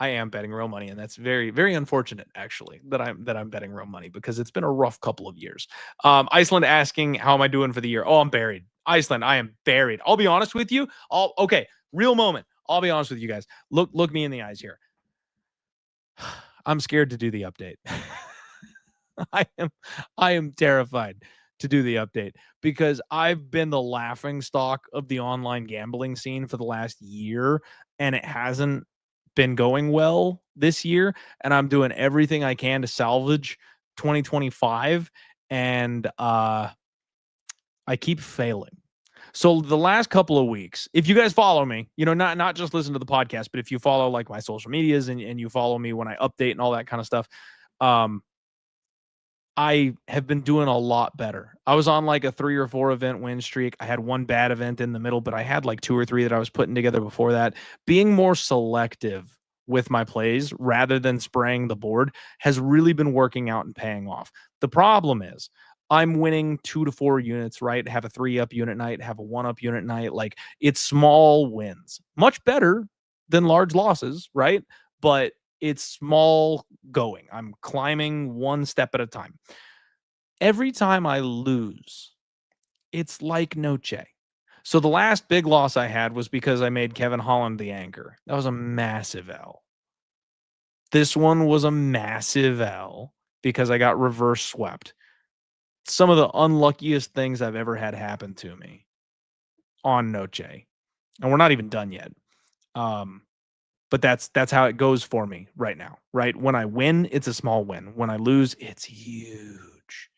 I am betting real money, and that's very, very unfortunate, actually, that I'm betting real money, because it's been a rough couple of years. Iceland asking, how am I doing for the year? Oh, I'm buried. Iceland, I am buried. I'll be honest with you. Okay, real moment. I'll be honest with you guys. Look me in the eyes here. I'm scared to do the update. I am terrified to do the update, because I've been the laughing stock of the online gambling scene for the last year, and it hasn't been going well this year, and I'm doing everything I can to salvage 2025, and I keep failing. So the last couple of weeks, if you guys follow me, not just listen to the podcast, but if you follow like my social medias, and you follow me when I update and all that kind of stuff, I have been doing a lot better. I was on like a 3 or 4 event win streak. I had one bad event in the middle, but I had like 2 or 3 that I was putting together before that. Being more selective with my plays rather than spraying the board has really been working out and paying off. The problem is I'm winning 2 to 4 units, right? Have a 3-up unit night, have a 1-up unit night. Like, it's small wins. Much better than large losses, right? But it's small going. I'm climbing one step at a time. Every time I lose, it's like Noche. So the last big loss I had was because I made Kevin Holland the anchor. That was a massive L. This one was a massive L because I got reverse swept. Some of the unluckiest things I've ever had happen to me on Noche. And we're not even done yet. But that's how it goes for me right now, right? When I win, it's a small win. When I lose, it's huge.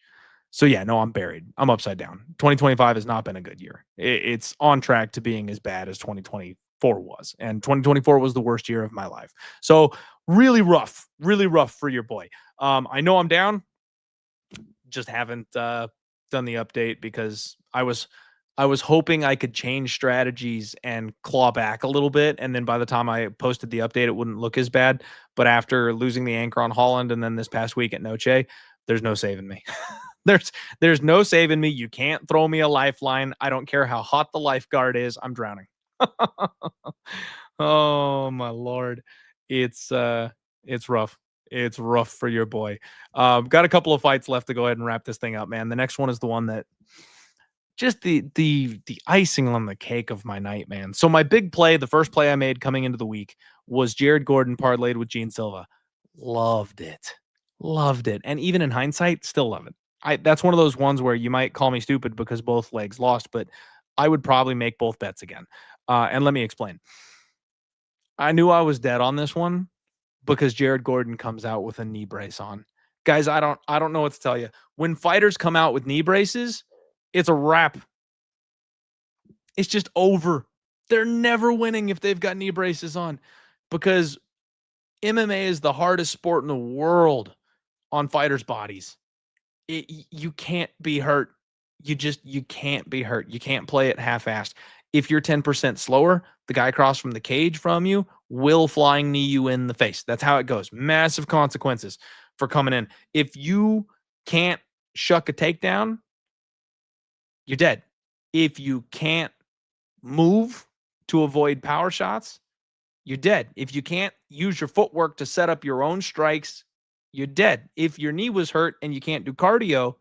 So yeah, no, I'm buried. I'm upside down. 2025 has not been a good year. It's on track to being as bad as 2024 was. And 2024 was the worst year of my life. So really rough for your boy. I know I'm down. Just haven't done the update because I was hoping I could change strategies and claw back a little bit. And then by the time I posted the update, it wouldn't look as bad. But after losing the anchor on Holland and then this past week at Noche, there's no saving me. There's no saving me. You can't throw me a lifeline. I don't care how hot the lifeguard is. I'm drowning. Oh, my Lord. It's rough. It's rough for your boy. Got a couple of fights left to go ahead and wrap this thing up, man. The next one is the one that just the icing on the cake of my night, man. So my big play, the first play I made coming into the week was Jared Gordon parlayed with Gene Silva. Loved it. Loved it. And even in hindsight, still love it. That's one of those ones where you might call me stupid because both legs lost, but I would probably make both bets again. And let me explain. I knew I was dead on this one because Jared Gordon comes out with a knee brace on. Guys, I don't know what to tell you. When fighters come out with knee braces, it's a wrap. It's just over. They're never winning if they've got knee braces on because MMA is the hardest sport in the world on fighters' bodies. You can't be hurt. You can't be hurt. You can't play it half-assed. If you're 10% slower, the guy across from the cage from you will flying knee you in the face. That's how it goes. Massive consequences for coming in. If you can't shuck a takedown, you're dead. If you can't move to avoid power shots, you're dead. If you can't use your footwork to set up your own strikes, you're dead. If your knee was hurt and you can't do cardio,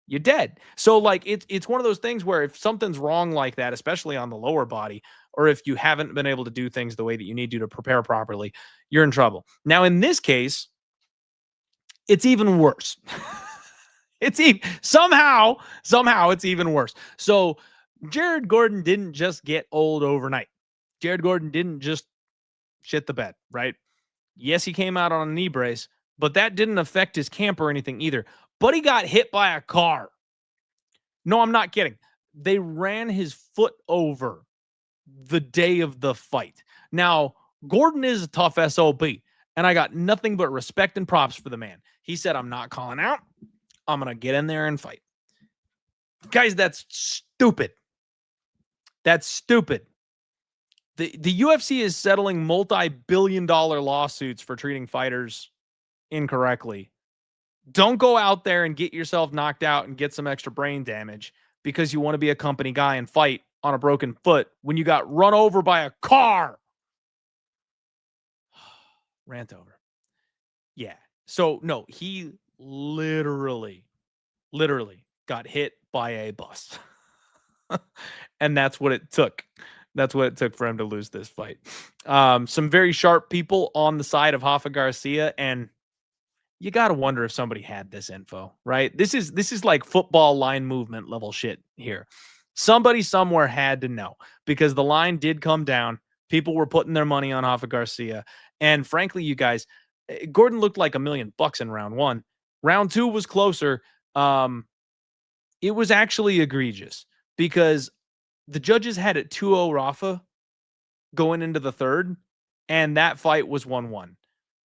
you're dead. So like it's one of those things where if something's wrong like that, especially on the lower body, or if you haven't been able to do things the way that you need to prepare properly, you're in trouble. Now in this case, it's even worse. Somehow it's even worse. So Jared Gordon didn't just get old overnight. Jared Gordon didn't just shit the bed, right? Yes, he came out on a knee brace, but that didn't affect his camp or anything either. But he got hit by a car. No, I'm not kidding. They ran his foot over the day of the fight. Now, Gordon is a tough SOB, and I got nothing but respect and props for the man. He said, I'm not calling out. I'm going to get in there and fight. Guys, that's stupid. That's stupid. The UFC is settling multi-billion-dollar lawsuits for treating fighters incorrectly. Don't go out there and get yourself knocked out and get some extra brain damage because you want to be a company guy and fight on a broken foot when you got run over by a car. Rant over. Yeah. So, no, he literally got hit by a bus. And that's what it took. That's what it took for him to lose this fight. Some very sharp people on the side of Rafa Garcia, and you got to wonder if somebody had this info, right? This is like football line movement level shit here. Somebody somewhere had to know because the line did come down. People were putting their money on Rafa Garcia. And frankly, you guys, Gordon looked like $1 million in round one. Round two was closer. It was actually egregious because the judges had it 2-0 Rafa going into the third, and that fight was 1-1.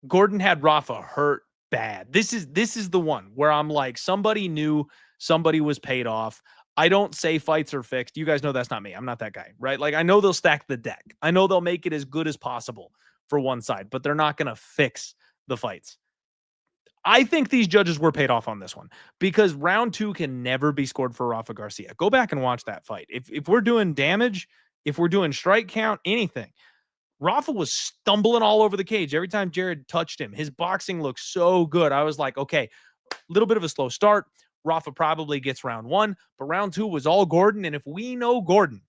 Gordon had Rafa hurt bad. This is the one where I'm like, somebody knew, somebody was paid off. I don't say fights are fixed. You guys know that's not me. I'm not that guy, right? Like I know they'll stack the deck. I know they'll make it as good as possible for one side, but they're not going to fix the fights. I think these judges were paid off on this one because round two can never be scored for Rafa Garcia. Go back and watch that fight. If we're doing damage, if we're doing strike count, anything, Rafa was stumbling all over the cage every time Jared touched him. His boxing looked so good. I was like, okay, a little bit of a slow start. Rafa probably gets round one, but round two was all Gordon. And if we know Gordon,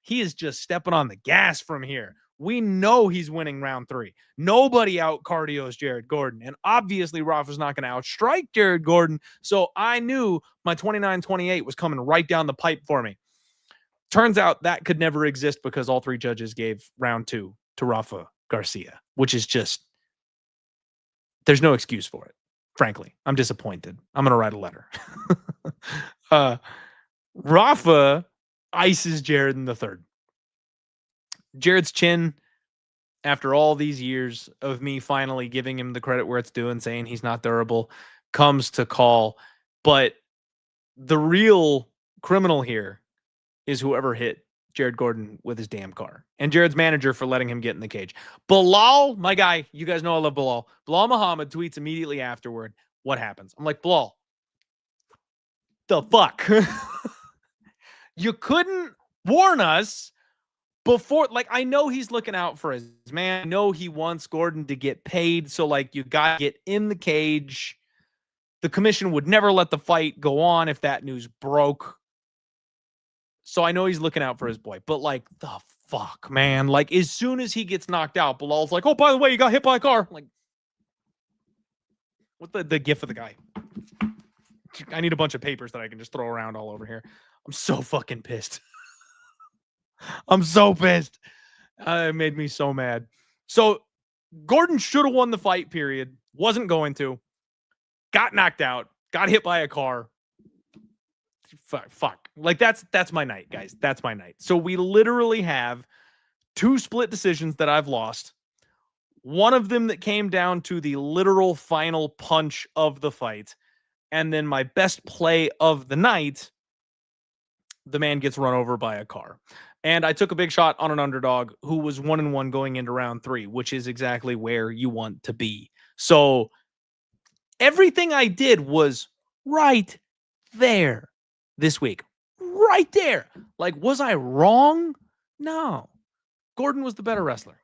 he is just stepping on the gas from here. We know he's winning round three. Nobody out cardios Jared Gordon. And obviously, Rafa's not going to outstrike Jared Gordon. So I knew my 29-28 was coming right down the pipe for me. Turns out that could never exist because all three judges gave round two to Rafa Garcia, which is just, there's no excuse for it. Frankly, I'm disappointed. I'm going to write a letter. Rafa ices Jared in the third. Jared's chin, after all these years of me finally giving him the credit where it's due and saying he's not durable, comes to call. But the real criminal here is whoever hit Jared Gordon with his damn car. And Jared's manager for letting him get in the cage. Bilal, my guy, you guys know I love Bilal. Bilal Muhammad tweets immediately afterward, what happens? I'm like, Bilal, the fuck? You couldn't warn us before, like, I know he's looking out for his man. I know he wants Gordon to get paid. So, like, you got to get in the cage. The commission would never let the fight go on if that news broke. So I know he's looking out for his boy. But, like, the fuck, man. Like, as soon as he gets knocked out, Bilal's like, oh, by the way, you got hit by a car. Like, what the gif of the guy? I need a bunch of papers that I can just throw around all over here. I'm so fucking pissed. I'm so pissed. It made me so mad. So Gordon should have won the fight, period. Wasn't going to. Got knocked out. Got hit by a car. Fuck. Like, that's my night, guys. That's my night. So we literally have 2 split decisions that I've lost. One of them that came down to the literal final punch of the fight. And then my best play of the night, the man gets run over by a car. And I took a big shot on an underdog who was 1-1 going into round 3, which is exactly where you want to be. So everything I did was right there this week. Right there. Like, was I wrong? No. Gordon was the better wrestler.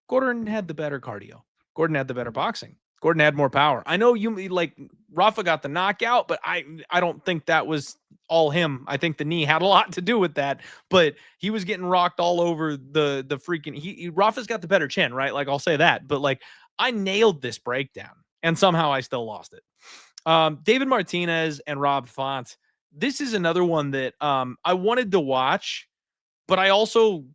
Gordon had the better cardio. Gordon had the better boxing. Gordon had more power. I know you like Rafa got the knockout, but I don't think that was all him. I think the knee had a lot to do with that, but he was getting rocked all over the freaking Rafa's got the better chin, right? Like, I'll say that, but like, I nailed this breakdown and somehow I still lost it. David Martinez and Rob Font. This is another one that I wanted to watch, but I also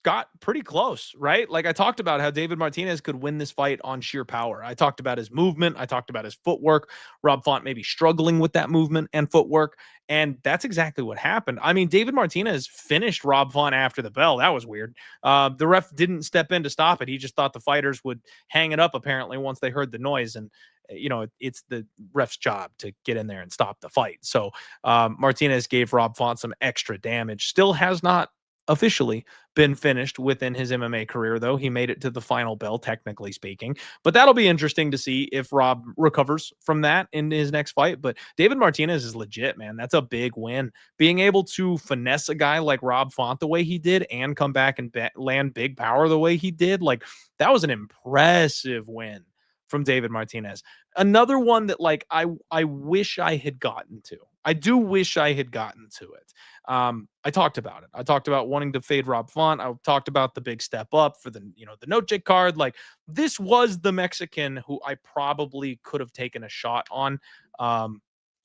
got pretty close, right? Like, I talked about how David Martinez could win this fight on sheer power. I talked about his movement. I talked about his footwork. Rob Font maybe struggling with that movement and footwork. And that's exactly what happened. I mean, David Martinez finished Rob Font after the bell. That was weird. The ref didn't step in to stop it. He just thought the fighters would hang it up, apparently, once they heard the noise. And, you know, it's the ref's job to get in there and stop the fight. So Martinez gave Rob Font some extra damage. Still has not officially been finished within his MMA career, though. He made it to the final bell, technically speaking. But that'll be interesting to see if Rob recovers from that in his next fight. But David Martinez is legit, man. That's a big win. Being able to finesse a guy like Rob Font the way he did and come back and land big power the way he did, like, that was an impressive win from David Martinez. Another one that, like, I wish I had gotten to. I do wish I had gotten to it. I talked about it. I talked about wanting to fade Rob Font. I talked about the big step up for the Noche card. Like, this was the Mexican who I probably could have taken a shot on.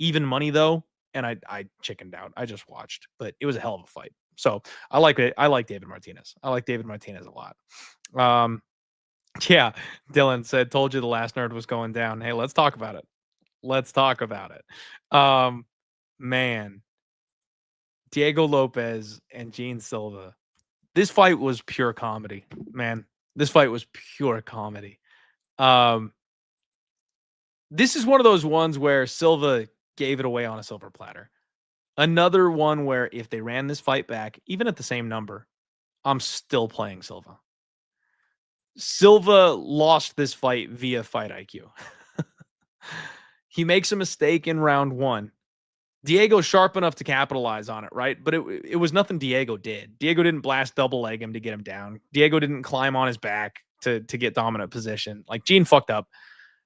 Even money, though, and I chickened out. I just watched, but it was a hell of a fight. So I like it. I like David Martinez. I like David Martinez a lot. Yeah, Dylan said, told you the last nerd was going down. Hey, let's talk about it. Let's talk about it. Man, Diego Lopez and Gene Silva. This fight was pure comedy, man. This fight was pure comedy. This is one of those ones where Silva gave it away on a silver platter. Another one where if they ran this fight back, even at the same number, I'm still playing Silva. Silva lost this fight via fight IQ. He makes a mistake in round 1. Diego's sharp enough to capitalize on it, right? But it was nothing Diego did. Diego didn't blast double leg him to get him down. Diego didn't climb on his back to get dominant position. Like, Gene fucked up.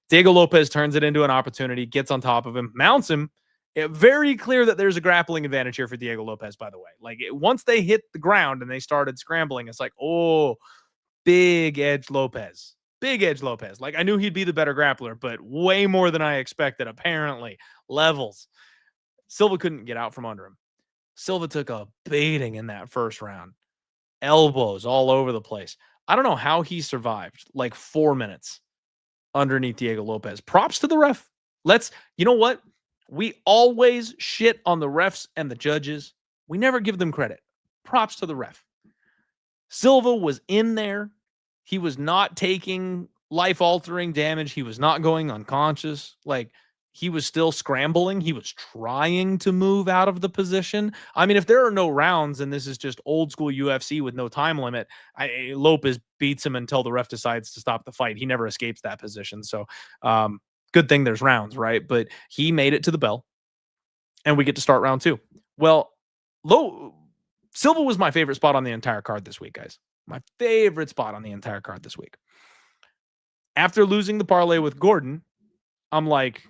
Diego Lopez turns it into an opportunity, gets on top of him, mounts him. Very clear that there's a grappling advantage here for Diego Lopez, by the way. Like, once they hit the ground and they started scrambling, it's like, oh, big Edge Lopez. Big Edge Lopez. Like, I knew he'd be the better grappler, but way more than I expected, apparently. Levels. Silva couldn't get out from under him. Silva took a beating in that first round. Elbows all over the place. I don't know how he survived like 4 minutes underneath Diego Lopez. Props to the ref. You know what? We always shit on the refs and the judges. We never give them credit. Props to the ref. Silva was in there. He was not taking life-altering damage. He was not going unconscious. Like, he was still scrambling. He was trying to move out of the position. I mean, if there are no rounds and this is just old school UFC with no time limit, Lopez beats him until the ref decides to stop the fight. He never escapes that position. So good thing there's rounds, right? But he made it to the bell and we get to start round 2. Well, Silva was my favorite spot on the entire card this week, guys. My favorite spot on the entire card this week. After losing the parlay with Gordon, I'm like,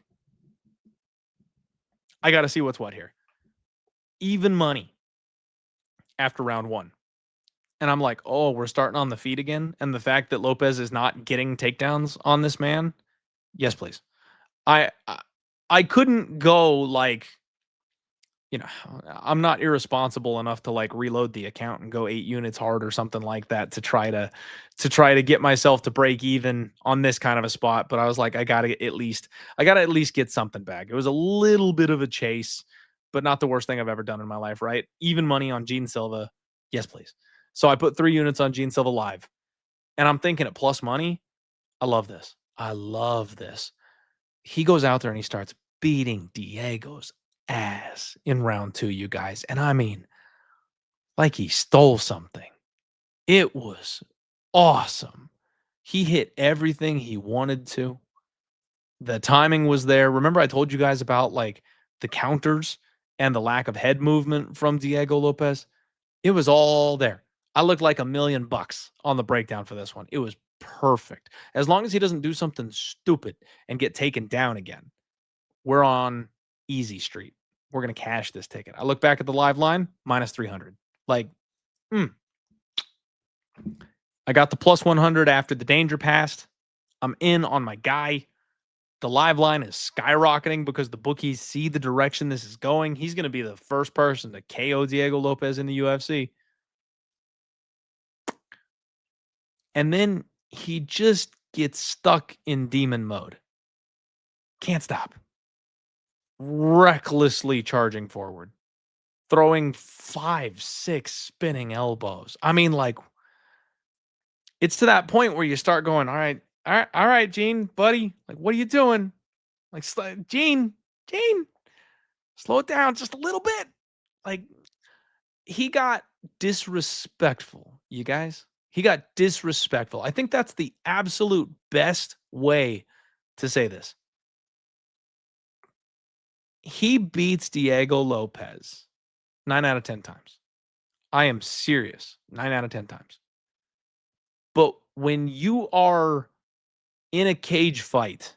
I got to see what's what here. Even money after round 1. And I'm like, oh, we're starting on the feet again. And the fact that Lopez is not getting takedowns on this man. Yes, please. I couldn't go like, I'm not irresponsible enough to like reload the account and go 8 units hard or something like that to try to get myself to break even on this kind of a spot. But I was like, I gotta at least get something back. It was a little bit of a chase, but not the worst thing I've ever done in my life, right? Even money on Gene Silva. Yes, please. So I put 3 units on Gene Silva live. And I'm thinking at plus money, I love this. I love this. He goes out there and he starts beating Diego's ass in round 2, you guys. And I mean, like he stole something. It was awesome. He hit everything he wanted to. The timing was there. Remember, I told you guys about like the counters and the lack of head movement from Diego Lopez? It was all there. I looked like $1,000,000 on the breakdown for this one. It was perfect. As long as he doesn't do something stupid and get taken down again, we're on easy street. We're going to cash this ticket. I look back at the live line, minus 300. Like, I got the plus 100 after the danger passed. I'm in on my guy. The live line is skyrocketing because the bookies see the direction this is going. He's going to be the first person to KO Diego Lopez in the UFC. And then he just gets stuck in demon mode. Can't stop. Recklessly charging forward. Throwing 5, 6 spinning elbows. I mean, like, it's to that point where you start going, all right, Gene, buddy. Like, what are you doing? Like, Gene, slow it down just a little bit. Like, he got disrespectful, you guys. He got disrespectful. I think that's the absolute best way to say this. He beats Diego Lopez 9 out of 10 times. I am serious. 9 out of 10 times. But when you are in a cage fight,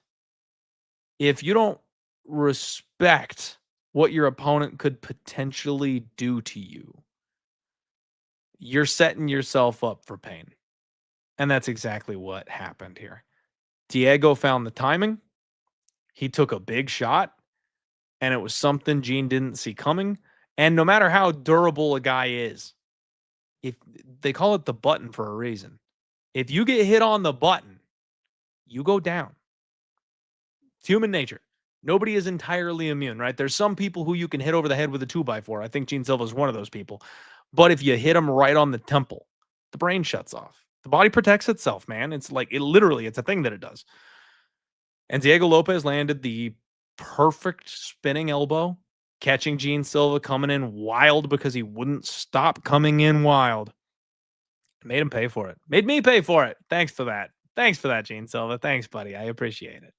if you don't respect what your opponent could potentially do to you, you're setting yourself up for pain. And that's exactly what happened here. Diego found the timing. He took a big shot, and it was something Gene didn't see coming. And no matter how durable a guy is, if they call it the button for a reason, if you get hit on the button, you go down. It's human nature. Nobody is entirely immune, right? There's some people who you can hit over the head with a 2x4. I think Gene Silva is one of those people. But if you hit him right on the temple, the brain shuts off. The body protects itself, man. It's like, it's a thing that it does. And Diego Lopez landed the perfect spinning elbow, catching Gene Silva coming in wild because he wouldn't stop coming in wild. Made him pay for it. Made me pay for it. Thanks for that. Thanks for that, Gene Silva. Thanks, buddy. I appreciate it.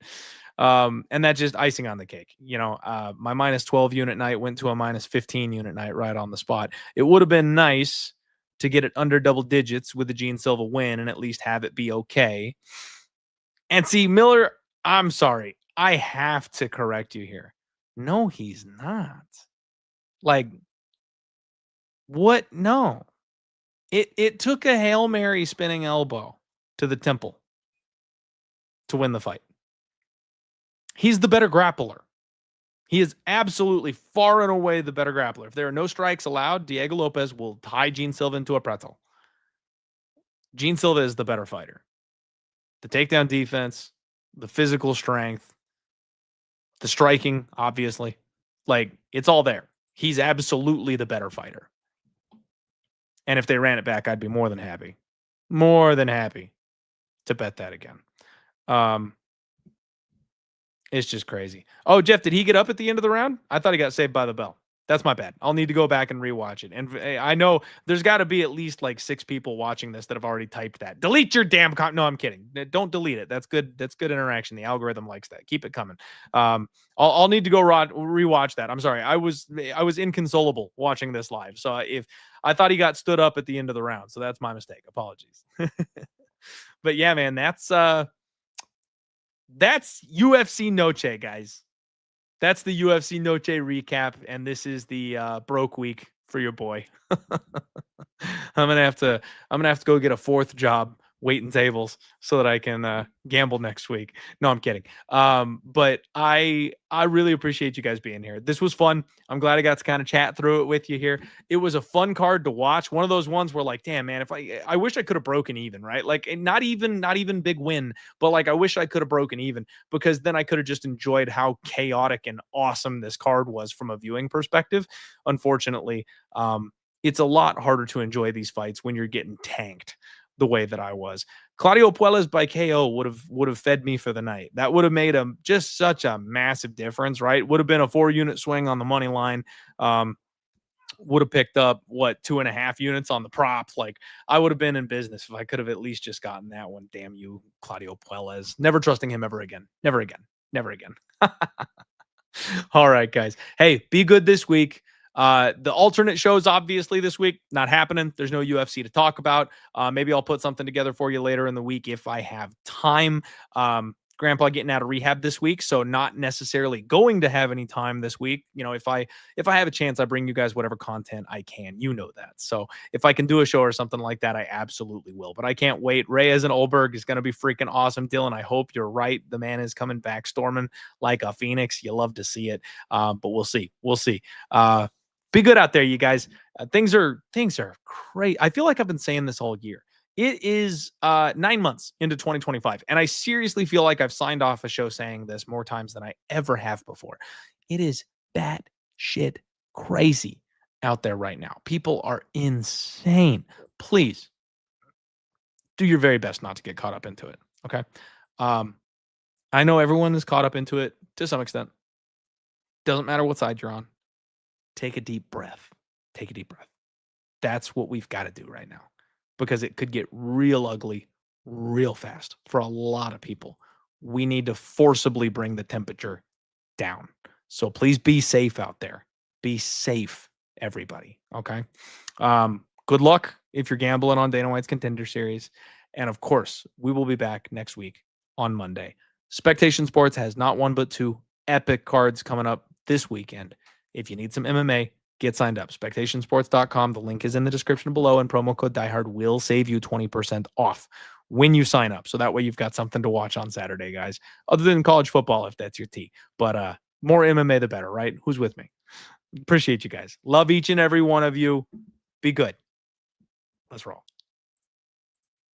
And that's just icing on the cake. My minus 12 unit night went to a minus 15 unit night right on the spot. It would have been nice to get it under double digits with the Gene Silva win and at least have it be okay. And see, Miller, I'm sorry. I have to correct you here. No, he's not. Like, what? No. It took a Hail Mary spinning elbow to the temple to win the fight. He's the better grappler. He is absolutely far and away the better grappler. If there are no strikes allowed, Diego Lopez will tie Gene Silva into a pretzel. Gene Silva is the better fighter. The takedown defense, the physical strength, the striking, obviously. Like, it's all there. He's absolutely the better fighter. And if they ran it back, I'd be more than happy to bet that again. It's just crazy. Oh, Jeff, did he get up at the end of the round? I thought he got saved by the bell. That's my bad. I'll need to go back and rewatch it. And I know there's got to be at least like 6 people watching this that have already typed that. Delete your damn No, I'm kidding. Don't delete it. That's good. That's good interaction. The algorithm likes that. Keep it coming. I'll need to go rewatch that. I'm sorry. I was inconsolable watching this live. So if I thought he got stood up at the end of the round, so that's my mistake. Apologies. But yeah, man, that's UFC Noche, guys. That's the UFC Noche recap, and this is the broke week for your boy. I'm gonna have to go get a 4th job waiting tables so that I can gamble next week. No, I'm kidding. But I really appreciate you guys being here. This was fun. I'm glad I got to kind of chat through it with you here. It was a fun card to watch. One of those ones where like, damn man, if I wish I could have broken even, right? Like not even big win, but like I wish I could have broken even, because then I could have just enjoyed how chaotic and awesome this card was from a viewing perspective. Unfortunately, it's a lot harder to enjoy these fights when you're getting tanked the way that I was. Claudio Puelles by KO would have fed me for the night. That would have made just such a massive difference, right? Would have been a 4-unit swing on the money line. Would have picked up 2.5 units on the prop. Like I would have been in business if I could have at least just gotten that one. Damn you, Claudio Puelles. Never trusting him ever again. Never again. Never again. All right, guys. Hey, be good this week. The alternate shows, obviously, this week, not happening. There's no UFC to talk about. Maybe I'll put something together for you later in the week if I have time. Grandpa getting out of rehab this week, so not necessarily going to have any time this week. You know, if I have a chance, I bring you guys whatever content I can. You know that. So if I can do a show or something like that, I absolutely will. But I can't wait. Reyes and Olberg is going to be freaking awesome. Dylan, I hope you're right. The man is coming back storming like a phoenix. You love to see it. But we'll see. We'll see. Be good out there, you guys. Things are great. I feel like I've been saying this all year. It is 9 months into 2025, and I seriously feel like I've signed off a show saying this more times than I ever have before. It is bat shit crazy out there right now. People are insane. Please do your very best not to get caught up into it. Okay. I know everyone is caught up into it to some extent. Doesn't matter what side you're on. Take a deep breath. Take a deep breath. That's what we've got to do right now, because it could get real ugly real fast for a lot of people. We need to forcibly bring the temperature down. So please be safe out there. Be safe, everybody. Okay. Good luck if you're gambling on Dana White's Contender Series. And of course, we will be back next week on Monday. Spectation Sports has not one but 2 epic cards coming up this weekend. If you need some MMA, get signed up. SpectationSports.com. The link is in the description below, and promo code DieHard will save you 20% off when you sign up. So that way you've got something to watch on Saturday, guys, other than college football, if that's your tea. But more MMA, the better, right? Who's with me? Appreciate you guys. Love each and every one of you. Be good. Let's roll.